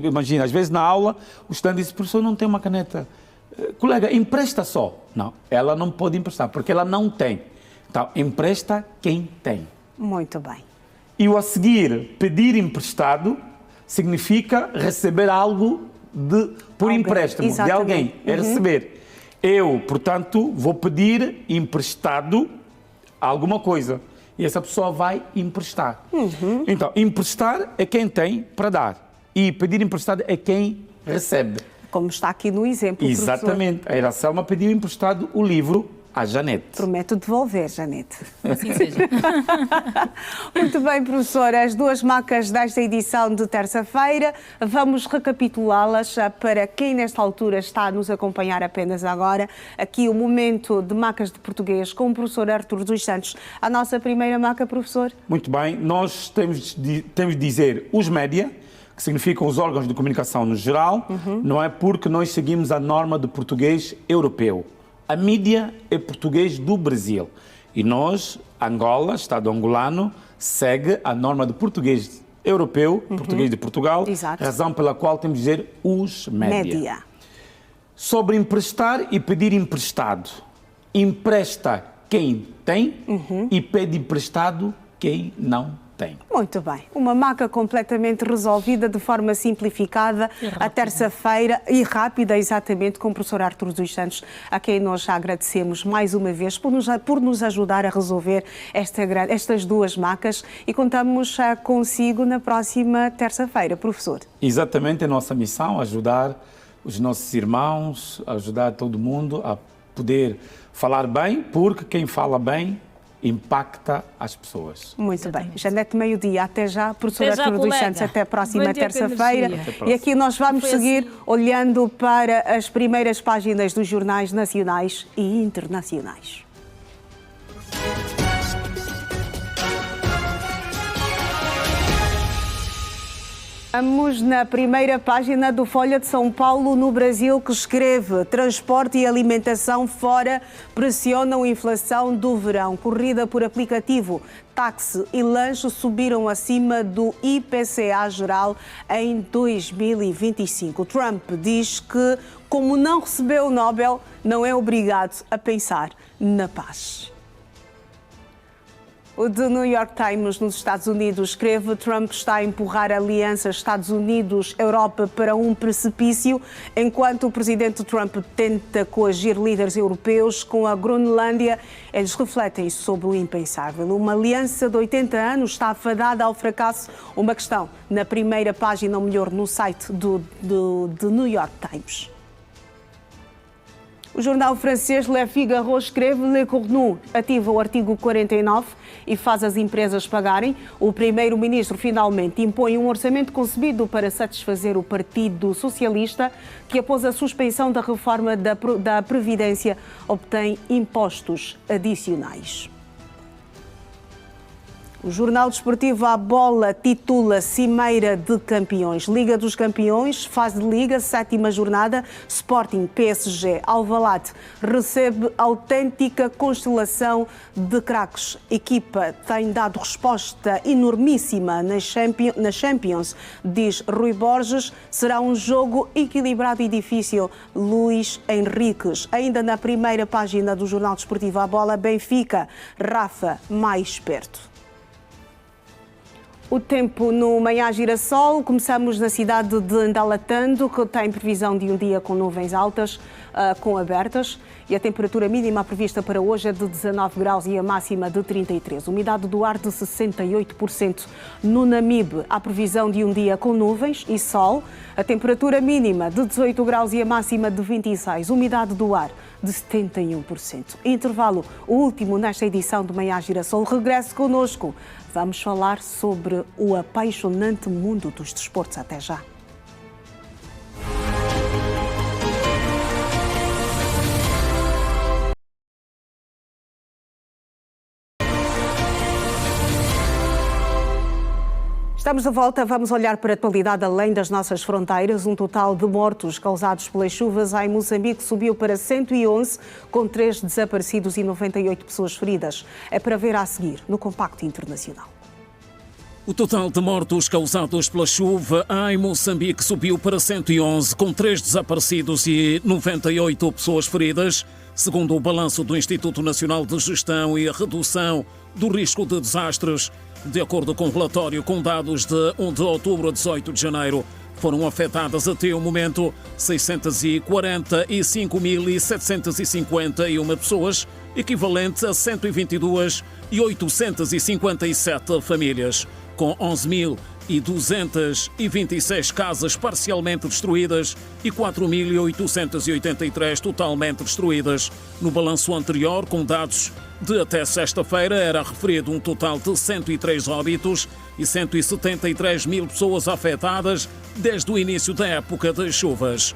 Imagina, às vezes na aula o estudante diz, professor, não tem uma caneta. Colega, empresta só. Não, ela não pode emprestar, porque ela não tem. Então empresta quem tem. Muito bem. E o a seguir, pedir emprestado, significa receber algo por empréstimo de alguém, é receber. Eu, portanto, vou pedir emprestado alguma coisa e essa pessoa vai emprestar. Então, emprestar é quem tem para dar e pedir emprestado é quem recebe. Como está aqui no exemplo, exatamente. professor. A Iracelma pediu emprestado o livro à Janete. Prometo devolver, Janete. Assim seja. Muito bem, professora. As duas macas desta edição de terça-feira, vamos recapitulá-las para quem nesta altura está a nos acompanhar apenas agora. Aqui o momento de macas de português com o professor Artur dos Santos. A nossa primeira maca, professor. Muito bem. Nós temos de dizer os média, que significam os órgãos de comunicação no geral, não é porque nós seguimos a norma de português europeu. A mídia é português do Brasil e nós, Angola, Estado angolano, segue a norma de português europeu, português de Portugal, Exato. Razão pela qual temos de dizer os média. Sobre emprestar e pedir emprestado. Empresta quem tem e pede emprestado quem não tem. Muito bem. Uma maca completamente resolvida de forma simplificada a terça-feira e rápida, exatamente, com o professor Artur dos Santos, a quem nós já agradecemos mais uma vez por nos ajudar a resolver estas duas macas e contamos consigo na próxima terça-feira, professor. Exatamente, a nossa missão, ajudar os nossos irmãos, ajudar todo mundo a poder falar bem, porque quem fala bem impacta as pessoas. Muito bem. Janete, meio-dia. Até já, professor Até já, Artur dos colega. Santos. Até a próxima terça-feira. Energia. E aqui nós vamos Foi seguir assim. olhando para as primeiras páginas dos jornais nacionais e internacionais. Vamos na primeira página do Folha de São Paulo, no Brasil, que escreve: transporte e alimentação fora pressionam a inflação do verão. Corrida por aplicativo, táxi e lanche subiram acima do IPCA geral em 2025. Trump diz que, como não recebeu o Nobel, não é obrigado a pensar na paz. O The New York Times, nos Estados Unidos, escreve: Trump está a empurrar a aliança Estados Unidos-Europa para um precipício, enquanto o presidente Trump tenta coagir líderes europeus com a Groenlândia. Eles refletem sobre o impensável. Uma aliança de 80 anos está afadada ao fracasso. Uma questão na primeira página, ou melhor, no site do The New York Times. O jornal francês Le Figaro escreve: Le Cornu ativa o artigo 49 e faz as empresas pagarem. O primeiro-ministro finalmente impõe um orçamento concebido para satisfazer o Partido Socialista, que após a suspensão da reforma da Previdência obtém impostos adicionais. O jornal desportivo A Bola titula Cimeira de Campeões. Liga dos Campeões, fase de Liga, 7ª jornada. Sporting, PSG, Alvalade recebe autêntica constelação de craques. Equipa tem dado resposta enormíssima na Champions, diz Rui Borges. Será um jogo equilibrado e difícil, Luís Henriques. Ainda na primeira página do jornal desportivo A Bola, Benfica, Rafa mais perto. O tempo no Manhã Girassol. Começamos na cidade de Ndalatando, que tem previsão de um dia com nuvens altas, com abertas, e a temperatura mínima prevista para hoje é de 19 graus e a máxima de 33. Umidade do ar de 68%. No Namibe, há previsão de um dia com nuvens e sol. A temperatura mínima de 18 graus e a máxima de 26. Umidade do ar de 71%. Intervalo, o último nesta edição do Manhã Girassol. Regresse connosco. Vamos falar sobre o apaixonante mundo dos desportos. Até já. Estamos de volta, vamos olhar para a atualidade além das nossas fronteiras. Um total de mortos causados pelas chuvas em Moçambique subiu para 111, com 3 desaparecidos e 98 pessoas feridas. É para ver a seguir no Compacto Internacional. O total de mortos causados pela chuva em Moçambique subiu para 111, com 3 desaparecidos e 98 pessoas feridas, segundo o balanço do Instituto Nacional de Gestão e Redução do Risco de Desastres. De acordo com o relatório com dados de 1 de outubro a 18 de janeiro, foram afetadas até o momento 645.751 pessoas, equivalente a 122.857 famílias. Com 11.000 4.226 casas parcialmente destruídas e 4.883 totalmente destruídas. No balanço anterior, com dados de até sexta-feira, era referido um total de 103 óbitos e 173 mil pessoas afetadas desde o início da época das chuvas.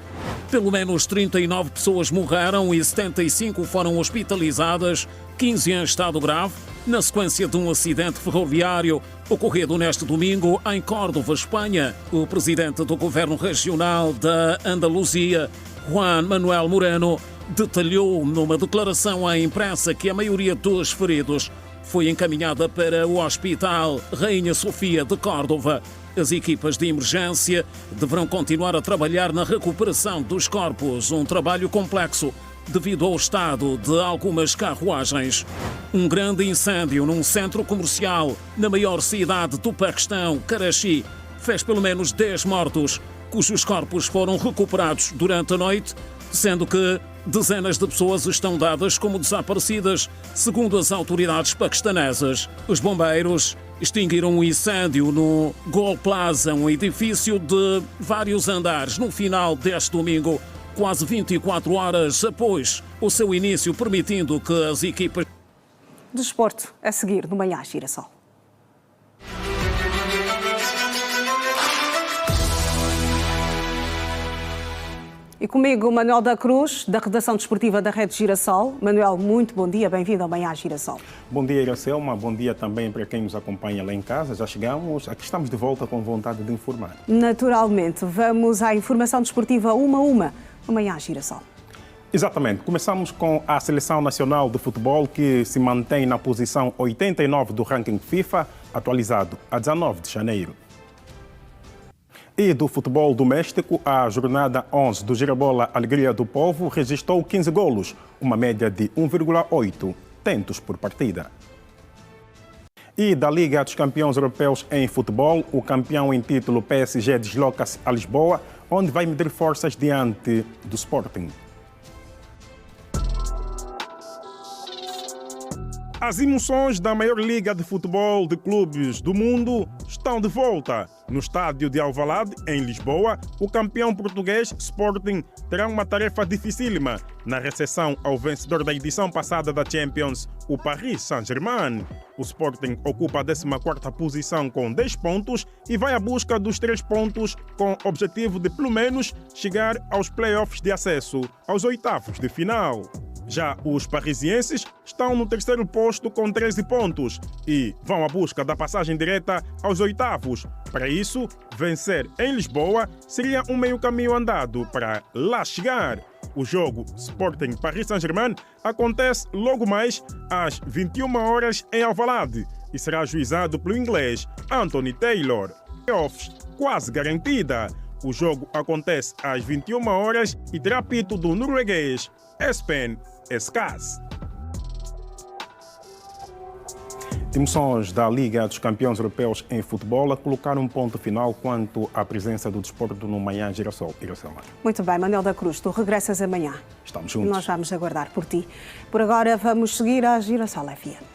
Pelo menos 39 pessoas morreram e 75 foram hospitalizadas, 15 em estado grave, na sequência de um acidente ferroviário ocorrido neste domingo em Córdoba, Espanha. O presidente do Governo Regional da Andaluzia, Juan Manuel Moreno, detalhou numa declaração à imprensa que a maioria dos feridos foi encaminhada para o Hospital Rainha Sofia de Córdoba. As equipas de emergência deverão continuar a trabalhar na recuperação dos corpos, um trabalho complexo devido ao estado de algumas carruagens. Um grande incêndio num centro comercial na maior cidade do Paquistão, Karachi, fez pelo menos 10 mortos, cujos corpos foram recuperados durante a noite, sendo que dezenas de pessoas estão dadas como desaparecidas, segundo as autoridades paquistanesas. Os bombeiros extinguiram um incêndio no Gol Plaza, um edifício de vários andares, no final deste domingo, quase 24 horas após o seu início, permitindo que as equipas... Desporto, a seguir no Manhã Girassol. E comigo, Manuel da Cruz, da redação desportiva da Rede Girassol. Manuel, muito bom dia, bem-vindo ao Manhã Girassol. Bom dia, Iracelma, bom dia também para quem nos acompanha lá em casa. Já chegamos, aqui estamos de volta com vontade de informar. Naturalmente, vamos à informação desportiva uma a uma no Manhã Girassol. Exatamente, começamos com a Seleção Nacional de Futebol, que se mantém na posição 89 do ranking FIFA, atualizado a 19 de janeiro. E do futebol doméstico, a jornada 11 do Girabola Alegria do Povo registrou 15 golos, uma média de 1,8 tentos por partida. E da Liga dos Campeões Europeus em Futebol, o campeão em título PSG desloca-se a Lisboa, onde vai medir forças diante do Sporting. As emoções da maior liga de futebol de clubes do mundo estão de volta. No estádio de Alvalade, em Lisboa, o campeão português Sporting terá uma tarefa dificílima na recepção ao vencedor da edição passada da Champions, o Paris Saint-Germain. O Sporting ocupa a 14ª posição com 10 pontos e vai à busca dos 3 pontos com o objetivo de, pelo menos, chegar aos play-offs de acesso aos oitavos de final. Já os parisienses estão no terceiro posto com 13 pontos e vão à busca da passagem direta aos oitavos. Para isso, vencer em Lisboa seria um meio caminho andado para lá chegar. O jogo Sporting Paris Saint-Germain acontece logo mais às 21 horas em Alvalade e será ajuizado pelo inglês Anthony Taylor. Playoffs quase garantida. O jogo acontece às 21 horas e terá apito do norueguês Espen Eskas. Emoções da Liga dos Campeões Europeus em Futebol a colocar um ponto final quanto à presença do desporto no Manhã Girassol. Muito bem, Manuel da Cruz, tu regressas amanhã. Estamos juntos. Nós vamos aguardar por ti. Por agora, vamos seguir a Girassol FM.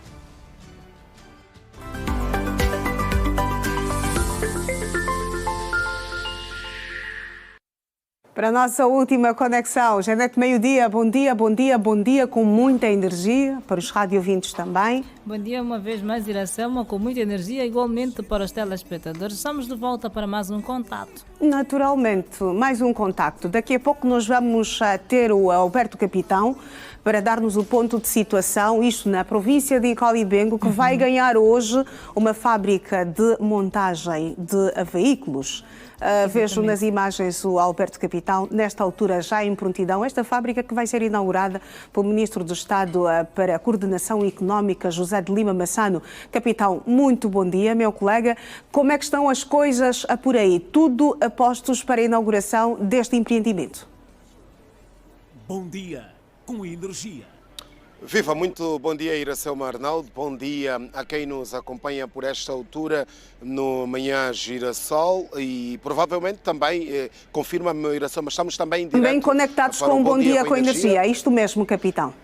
Para a nossa última conexão, Janete Meio-Dia, bom dia, bom dia, bom dia, com muita energia, para os radiovintes também. Bom dia uma vez mais, Iracema, com muita energia, igualmente para os telespectadores. Estamos de volta para mais um contato. Naturalmente, mais um contacto. Daqui a pouco nós vamos ter o Alberto Capitão para dar-nos o ponto de situação, isto na província de Icolibengo, que vai ganhar hoje uma fábrica de montagem de veículos. Vejo nas imagens o Alberto Capitão, nesta altura já em prontidão, esta fábrica que vai ser inaugurada pelo Ministro do Estado para a Coordenação Económica, José de Lima Massano. Capitão, muito bom dia, meu colega. Como é que estão as coisas por aí? Tudo a postos para a inauguração deste empreendimento? Bom dia, com energia. Viva, muito bom dia, Iracelma Arnaldo. Bom dia a quem nos acompanha por esta altura no Manhã Girassol e provavelmente também, confirma-me, Iracelma, estamos também em direto. Bem conectados com um Bom Dia com Energia. É isto mesmo, capitão.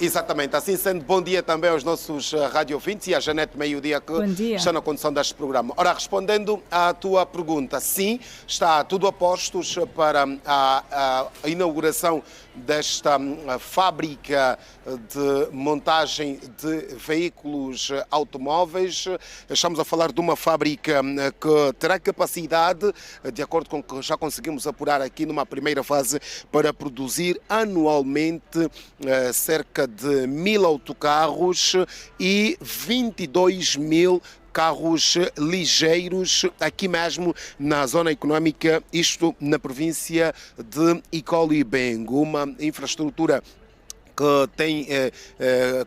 Exatamente, assim sendo, bom dia também aos nossos radiovintes e à Janete Meio-Dia que está na condução deste programa. Ora, respondendo à tua pergunta, sim, está tudo a postos para a inauguração desta fábrica de montagem de veículos automóveis. Estamos a falar de uma fábrica que terá capacidade, de acordo com o que já conseguimos apurar aqui numa primeira fase, para produzir anualmente cerca de 1000 autocarros e 22.000 carros ligeiros aqui mesmo na zona económica, isto na província de Icoli-Bengo, uma infraestrutura que tem,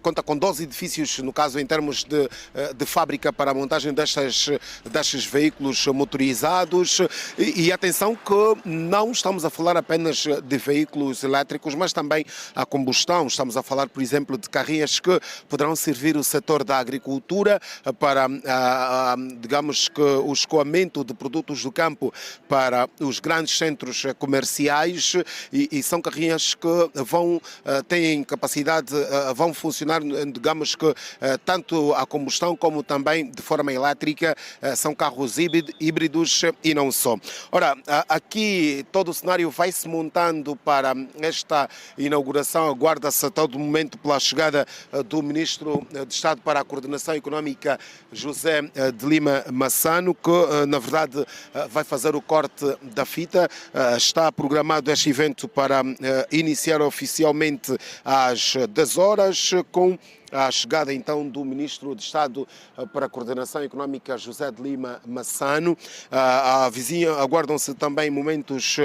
conta com 12 edifícios, no caso em termos de fábrica para a montagem destes veículos motorizados. E atenção que não estamos a falar apenas de veículos elétricos, mas também a combustão. Estamos a falar, por exemplo, de carrinhas que poderão servir o setor da agricultura para, digamos que, o escoamento de produtos do campo para os grandes centros comerciais, e são carrinhas que têm capacidade, vão funcionar, digamos que tanto a combustão como também de forma elétrica, são carros híbridos e não só. Ora, aqui todo o cenário vai se montando para esta inauguração, aguarda-se a todo momento pela chegada do Ministro de Estado para a Coordenação Económica, José de Lima Massano, que na verdade vai fazer o corte da fita. Está programado este evento para iniciar oficialmente às 10 horas, com a chegada então do Ministro de Estado para a Coordenação Económica, José de Lima Massano. A vizinha aguardam-se também momentos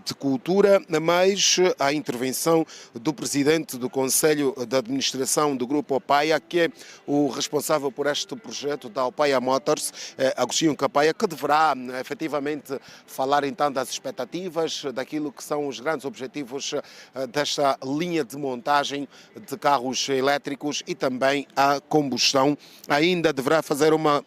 de cultura, mas a intervenção do Presidente do Conselho de Administração do Grupo Opaia, que é o responsável por este projeto da Opaia Motors, Agostinho Capaia, que deverá efetivamente falar então das expectativas, daquilo que são os grandes objetivos desta linha de montagem de carros elétricos e também a combustão. Ainda deverá fazer uma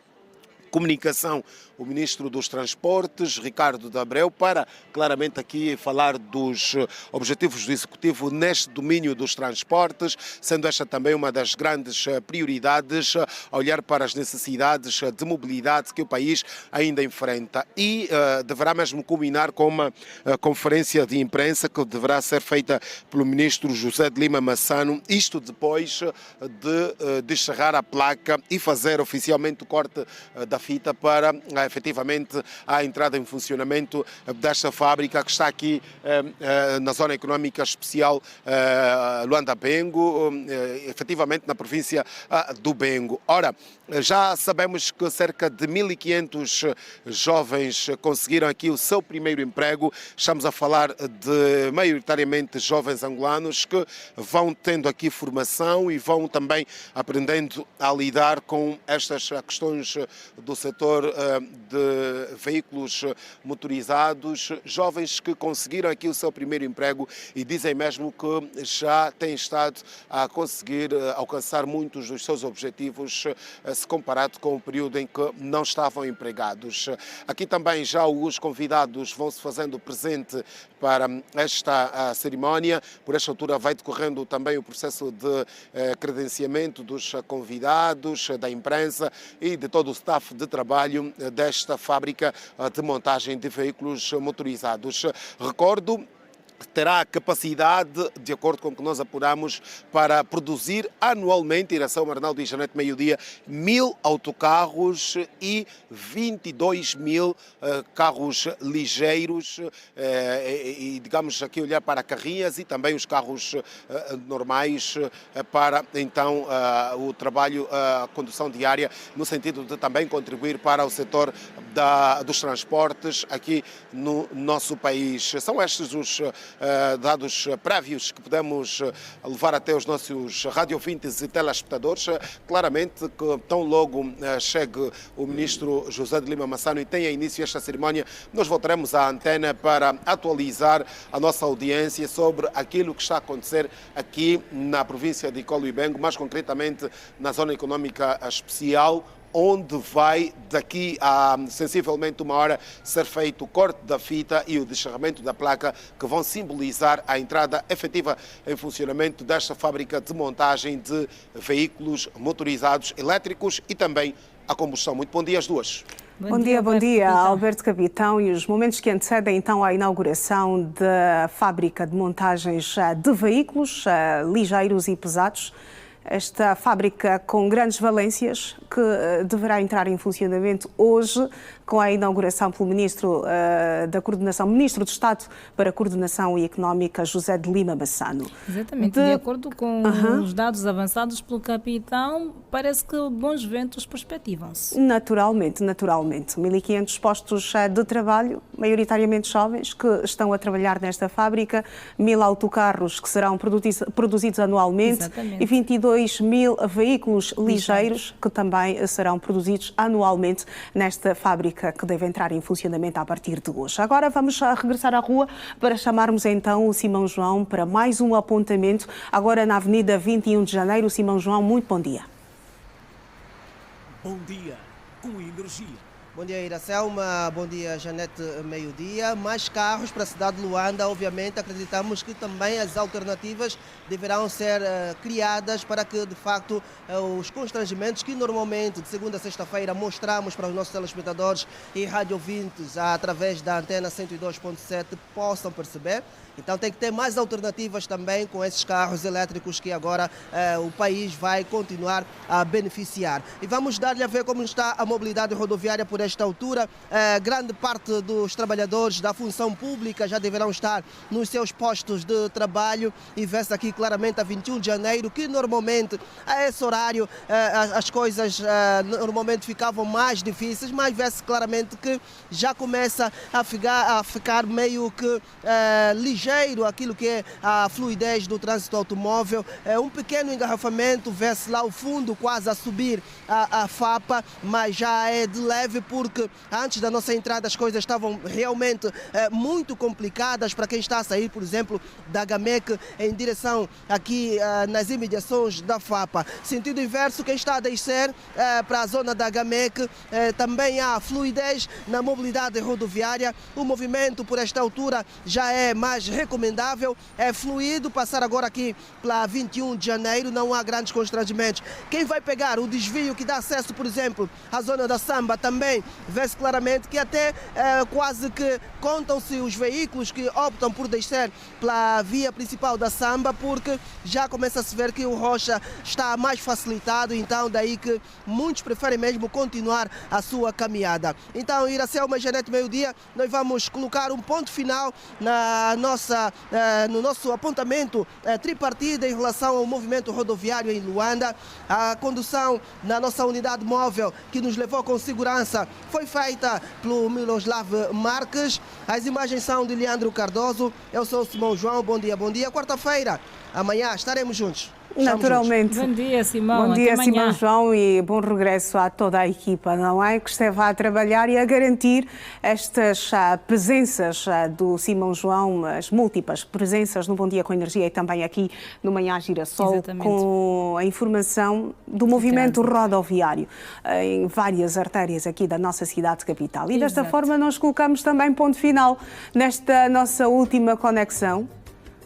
comunicação o Ministro dos Transportes, Ricardo de Abreu, para claramente aqui falar dos objetivos do Executivo neste domínio dos transportes, sendo esta também uma das grandes prioridades, a olhar para as necessidades de mobilidade que o país ainda enfrenta. E deverá mesmo culminar com uma conferência de imprensa que deverá ser feita pelo Ministro José de Lima Massano, isto depois de descerrar a placa e fazer oficialmente o corte da fita para efetivamente a entrada em funcionamento desta fábrica que está aqui na zona económica especial Luanda-Bengo, efetivamente na província do Bengo. Ora, já sabemos que cerca de 1.500 jovens conseguiram aqui o seu primeiro emprego. Estamos a falar de maioritariamente jovens angolanos que vão tendo aqui formação e vão também aprendendo a lidar com estas questões do setor de veículos motorizados, jovens que conseguiram aqui o seu primeiro emprego e dizem mesmo que já têm estado a conseguir alcançar muitos dos seus objetivos se comparado com o período em que não estavam empregados. Aqui também já os convidados vão se fazendo presente para esta cerimónia. Por esta altura vai decorrendo também o processo de credenciamento dos convidados, da imprensa e de todo o staff de trabalho desta fábrica de montagem de veículos motorizados. Recordo, terá a capacidade, de acordo com o que nós apuramos, para produzir anualmente, Iração Arnaldo e Janete Meio-Dia, 1000 autocarros e 22.000 carros ligeiros e, digamos, aqui olhar para carrinhas e também os carros normais para, então, o trabalho, a condução diária, no sentido de também contribuir para o setor dos transportes aqui no nosso país. São estes os dados prévios que podemos levar até os nossos radiovintes e telespectadores. Claramente que tão logo chegue o Ministro José de Lima Massano e tenha início esta cerimónia, nós voltaremos à antena para atualizar a nossa audiência sobre aquilo que está a acontecer aqui na província de Icolo-Bengo, mais concretamente na zona económica especial, onde vai, daqui a sensivelmente uma hora, ser feito o corte da fita e o descerramento da placa, que vão simbolizar a entrada efetiva em funcionamento desta fábrica de montagem de veículos motorizados elétricos e também a combustão. Muito bom dia às duas. Bom dia, Alberto Capitão. E os momentos que antecedem então à inauguração da fábrica de montagens de veículos ligeiros e pesados. Esta fábrica com grandes valências que deverá entrar em funcionamento hoje com a inauguração pelo Ministro Ministro de Estado para a Coordenação Económica, José de Lima Massano. Exatamente. De acordo com os dados avançados pelo capitão, parece que bons ventos perspectivam-se. Naturalmente. 1.500 postos de trabalho, maioritariamente jovens, que estão a trabalhar nesta fábrica, 1.000 autocarros que serão produzidos anualmente. Exatamente. E 22.000 veículos ligeiros que também serão produzidos anualmente nesta fábrica que deve entrar em funcionamento a partir de hoje. Agora vamos regressar à rua para chamarmos então o Simão João para mais um apontamento, agora na Avenida 21 de Janeiro. Simão João, muito bom dia. Bom dia, com energia. Bom dia, Iracelma. Bom dia, Janete. Meio-dia. Mais carros para a cidade de Luanda. Obviamente, acreditamos que também as alternativas deverão ser criadas para que, de facto, os constrangimentos que normalmente, de segunda a sexta-feira, mostramos para os nossos telespectadores e radiovintes através da antena 102.7 possam perceber. Então tem que ter mais alternativas também com esses carros elétricos que agora o país vai continuar a beneficiar. E vamos dar-lhe a ver como está a mobilidade rodoviária por esta altura. Grande parte dos trabalhadores da função pública já deverão estar nos seus postos de trabalho e vê-se aqui claramente a 21 de janeiro que normalmente a esse horário as coisas normalmente ficavam mais difíceis, mas vê-se claramente que já começa a ficar meio que ligeiro aquilo que é a fluidez do trânsito automóvel. Um pequeno engarrafamento, vê-se lá ao fundo quase a subir a FAPA, mas já é de leve porque antes da nossa entrada as coisas estavam realmente muito complicadas para quem está a sair, por exemplo, da Gamec em direção aqui nas imediações da FAPA. Sentido inverso, quem está a descer para a zona da Gamec também há fluidez na mobilidade rodoviária. O movimento por esta altura já é mais recomendável, é fluido. Passar agora aqui pela 21 de janeiro, não há grandes constrangimentos. Quem vai pegar o desvio que dá acesso, por exemplo, à zona da Samba, também vê-se claramente que até quase que contam-se os veículos que optam por descer pela via principal da Samba, porque já começa a se ver que o Rocha está mais facilitado, então daí que muitos preferem mesmo continuar a sua caminhada. Então, Iracelma e Janete, meio-dia, nós vamos colocar um ponto final no nosso apontamento tripartida em relação ao movimento rodoviário em Luanda. A condução na nossa unidade móvel que nos levou com segurança foi feita pelo Miloslav Marques. As imagens são de Leandro Cardoso. Eu sou o Simão João. Bom dia, bom dia. Quarta-feira, amanhã estaremos juntos. Naturalmente. Bom dia, Simão. Bom dia, até Simão amanhã. João, e bom regresso a toda a equipa, não é? Que esteve a trabalhar e a garantir estas presenças do Simão João, as múltiplas presenças no Bom Dia com Energia e também aqui no Manhã Girassol, Exatamente. com a informação do movimento rodoviário em várias artérias aqui da nossa cidade capital. E desta Exato. forma nós colocamos também ponto final nesta nossa última conexão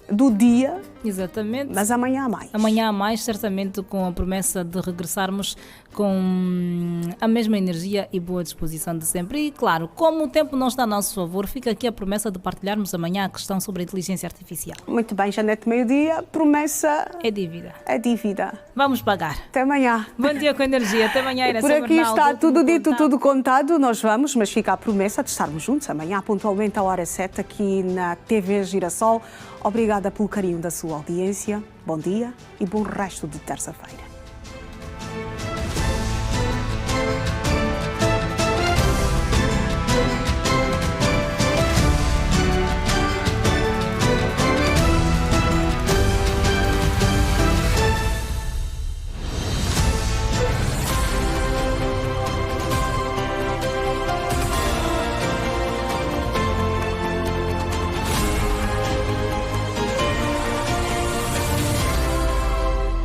do dia. Exatamente. Mas amanhã há mais. Amanhã há mais, certamente com a promessa de regressarmos com a mesma energia e boa disposição de sempre. E claro, como o tempo não está a nosso favor, fica aqui a promessa de partilharmos amanhã a questão sobre a inteligência artificial. Muito bem, Janete, meio-dia. Promessa é dívida. É dívida. Vamos pagar. Até amanhã. Bom dia com energia. Até amanhã, Por Iracelma aqui Arnaldo. está tudo dito, tudo contado. Nós vamos, mas fica a promessa de estarmos juntos amanhã, pontualmente à hora 7, aqui na TV Girassol. Obrigada pelo carinho da sua audiência. Bom dia e bom resto de terça-feira.